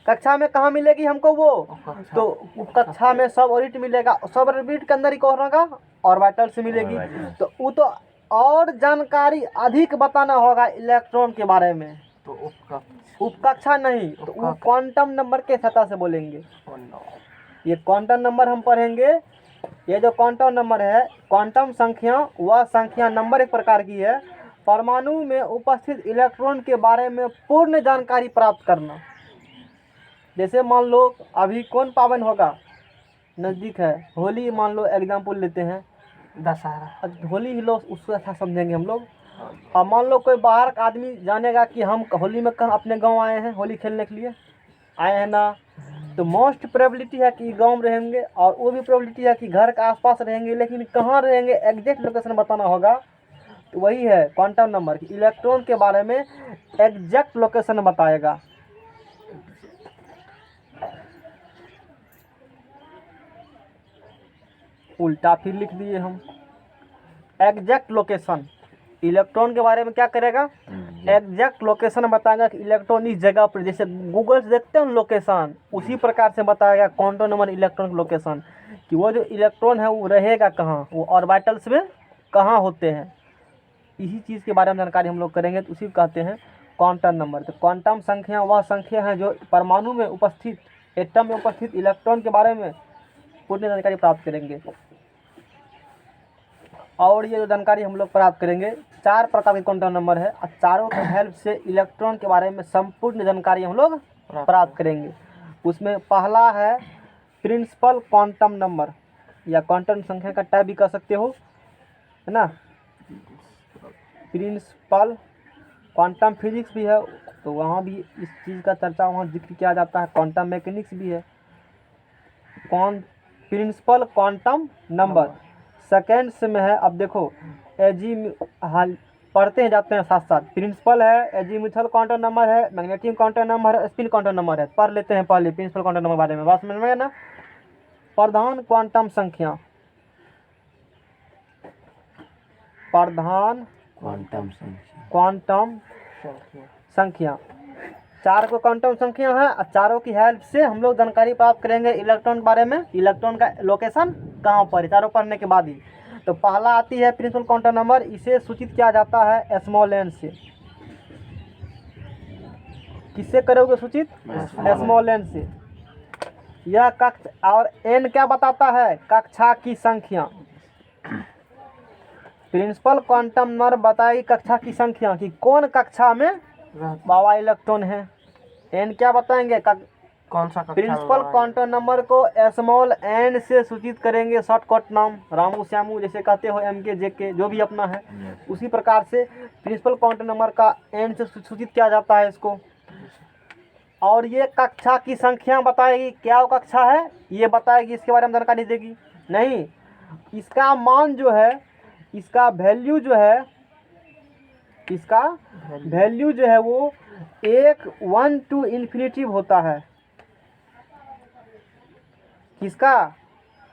कक्षा में कहाँ मिलेगी हमको वो, तो कक्षा में सब ऑर्बिट मिलेगा। सब ऑर्बिट के अंदर ही कौन होगा, ऑर्बिटल से मिलेगी। तो वो तो और जानकारी अधिक बताना होगा इलेक्ट्रॉन के बारे में, तो उपकक्षा नहीं, तो वो क्वांटम नंबर के सतह से बोलेंगे। ये क्वांटम नंबर हम पढ़ेंगे। ये जो क्वांटम नंबर है, क्वांटम संख्या, वह संख्या नंबर एक प्रकार की है। परमाणु में उपस्थित इलेक्ट्रॉन के बारे में पूर्ण जानकारी प्राप्त करना। जैसे मान लो अभी कौन पावन होगा, नज़दीक है, होली। मान लो एग्जाम्पल लेते हैं, दशहरा। होली ही लोग उसको अच्छा समझेंगे हम लोग। और मान लो कोई बाहर का आदमी जानेगा कि हम होली में कहाँ अपने गांव आए हैं, होली खेलने के लिए आए हैं ना, तो मोस्ट प्रोबेबिलिटी है कि गांव में रहेंगे और वो भी प्रोबेबिलिटी है कि घर के आसपास रहेंगे। लेकिन कहाँ रहेंगे एग्जैक्ट लोकेशन बताना होगा। तो वही है क्वांटम नंबर, इलेक्ट्रॉन के बारे में एग्जैक्ट लोकेशन बताएगा। उल्टा फिर लिख दिए हम। एग्जैक्ट लोकेशन इलेक्ट्रॉन के बारे में क्या करेगा, एग्जैक्ट लोकेशन बताएगा कि इलेक्ट्रॉन इस जगह पर। जैसे गूगल से देखते हैं लोकेशन, उसी प्रकार से बताएगा क्वांटम नंबर इलेक्ट्रॉन लोकेशन, कि वो जो इलेक्ट्रॉन है वो रहेगा कहाँ, वो ऑर्बिटल्स में कहाँ होते हैं। इसी चीज़ के बारे में जानकारी हम लोग करेंगे, तो उसी को कहते हैं क्वांटम नंबर। तो क्वांटम संख्या वह संख्या है जो परमाणु में उपस्थित, एटम में उपस्थित इलेक्ट्रॉन के बारे में पूर्ण जानकारी प्राप्त करेंगे। और ये जो जानकारी हम लोग प्राप्त करेंगे, 4 प्रकार के क्वांटम नंबर है और चारों की हेल्प से इलेक्ट्रॉन के बारे में संपूर्ण जानकारी हम लोग प्राप्त करेंगे। उसमें पहला है प्रिंसिपल क्वांटम नंबर, या क्वांटम संख्या का टाइप भी कह सकते हो, है ना। प्रिंसिपल क्वांटम फिजिक्स भी है, तो वहाँ भी इस चीज़ का चर्चा वहाँ जिक्र किया जाता है। क्वांटम मैकेनिक्स भी है। प्रिंसिपल क्वांटम नंबर सेकेंड्स में है। अब देखो हाल पढ़ते हैं जाते हैं साथ साथ। प्रिंसिपल है, एजीमुथल क्वांटम नंबर है, मैग्नेटिक क्वांटम नंबर है, स्पिन क्वांटम नंबर है। पढ़ लेते हैं पहले प्रिंसिपल क्वांटम नंबर बारे में, बात समझ में है ना। प्रधान क्वांटम संख्या, प्रधान क्वांटम संख्या 4 को क्वांटम संख्या है और चारों की हेल्प से हम लोग जानकारी प्राप्त करेंगे इलेक्ट्रॉन के बारे में। इलेक्ट्रॉन का लोकेशन कहाँ पर है, चारों पढ़ने के बाद ही। तो पहला आती है प्रिंसिपल क्वांटम नंबर। इसे सूचित किया जाता है स्मॉल एन से। किससे करोगे सूचित, स्मॉल एन से। यह कक्षा, और एन क्या बताता है, कक्षा की संख्या। प्रिंसिपल क्वांटम नंबर बताएगी कक्षा की संख्या कि कौन कक्षा में बाबा इलेक्ट्रॉन है। एन क्या बताएंगे, कौन सा। प्रिंसिपल क्वांटम नंबर को स्मॉल एन से सूचित करेंगे, शॉर्टकट नाम रामू श्यामू जैसे कहते हो, एम के जे के जो भी अपना है, उसी प्रकार से प्रिंसिपल क्वांटम नंबर का एन से सूचित किया जाता है इसको। और ये कक्षा की संख्या बताएगी, क्या वो कक्षा है ये बताएगी, इसके बारे में जानकारी देगी नहीं। इसका मान जो है, इसका वैल्यू जो है, इसका वैल्यू जो है वो 1 to इन्फिनिटी होता है। किसका,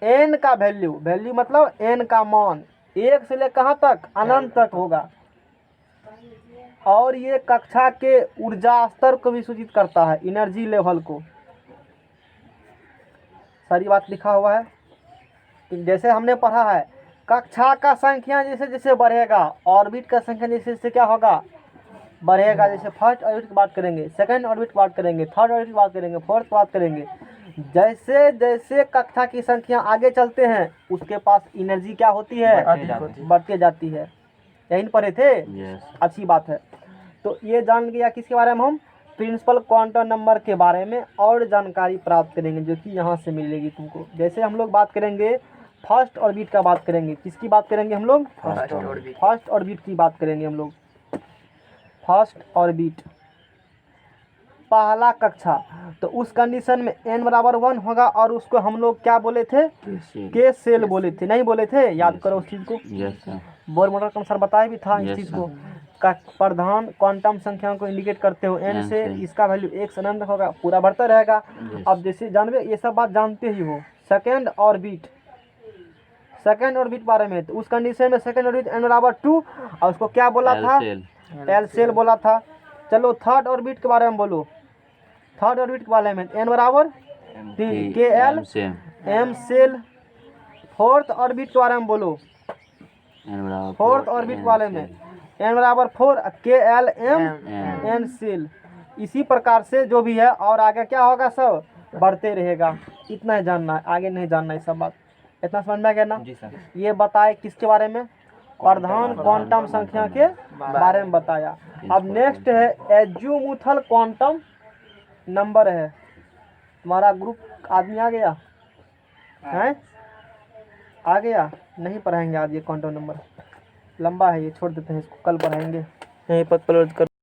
एन का वैल्यू, वैल्यू मतलब एन का मान 1 से ले कहाँ तक, अनंत तक होगा। और ये कक्षा के ऊर्जा स्तर को भी सूचित करता है, एनर्जी लेवल को। सारी बात लिखा हुआ है कि जैसे हमने पढ़ा है, कक्षा का संख्या जैसे जैसे बढ़ेगा, ऑर्बिट का संख्या जैसे जैसे क्या होगा, बढ़ेगा। जैसे फर्स्ट ऑर्बिट की बात करेंगे, सेकंड ऑर्बिट की बात करेंगे, थर्ड ऑर्बिट की बात करेंगे, फोर्थ की बात करेंगे। जैसे जैसे कक्षा की संख्या आगे चलते हैं उसके पास एनर्जी क्या होती है, बढ़ती जाती है। यही पढ़े थे, यस अच्छी बात है। तो ये जान गया किसके बारे में, हम प्रिंसिपल क्वांटम नंबर के बारे में और जानकारी प्राप्त करेंगे जो कि यहाँ से मिलेगी तुमको। जैसे हम लोग बात करेंगे फर्स्ट ऑर्बिट का बात करेंगे, किसकी बात करेंगे हम लोग, फर्स्ट ऑर्बिट की बात करेंगे हम लोग। फर्स्ट ऑर्बिट पहला कक्षा, तो उस कंडीशन में n बराबर 1 होगा और उसको हम लोग क्या बोले थे, के सेल बोले थे, नहीं बोले थे, याद करो उस चीज़ को। यस सर बोर मोटर का सर बताया भी था इस Yes, चीज़ sir. को। का प्रधान क्वांटम संख्याओं को इंडिकेट करते हो n N से, से। इसका वैल्यू 1 से अनंत होगा, पूरा बढ़ता रहेगा। Yes. अब जैसे जानवे ये सब बात जानते ही हो। सेकेंड ऑर्बिट, सेकेंड ऑर्बिट बारे में, तो उस कंडीशन में सेकेंड ऑर्बिट n बराबर 2 और उसको क्या बोला था, एल सेल बोला था। चलो थर्ड ऑर्बिट के बारे में बोलो, थर्ड ऑर्बिट के बारे में n बराबर 3 के L M shell. Fourth orbit के बारे में बोलो, फोर्थ ऑर्बिट वाले में n बराबर 4 के एल एम एन सेल। इसी प्रकार से जो भी है और आगे क्या होगा सब बढ़ते रहेगा। इतना ही जानना है, आगे नहीं जानना है सब बात। इतना समझ में आ गया ना। जी सर। ये बताए किसके बारे में, प्रधान क्वांटम संख्या के बारे में बताया। अब नेक्स्ट है एज्यूमुथल क्वांटम नंबर है। तुम्हारा ग्रुप आदमी आ गया है, आ गया, नहीं पढ़ाएंगे आज ये क्वांटम नंबर, लंबा है ये, छोड़ देते हैं इसको, कल पढ़ाएंगे। यहीं पर क्लोज कर।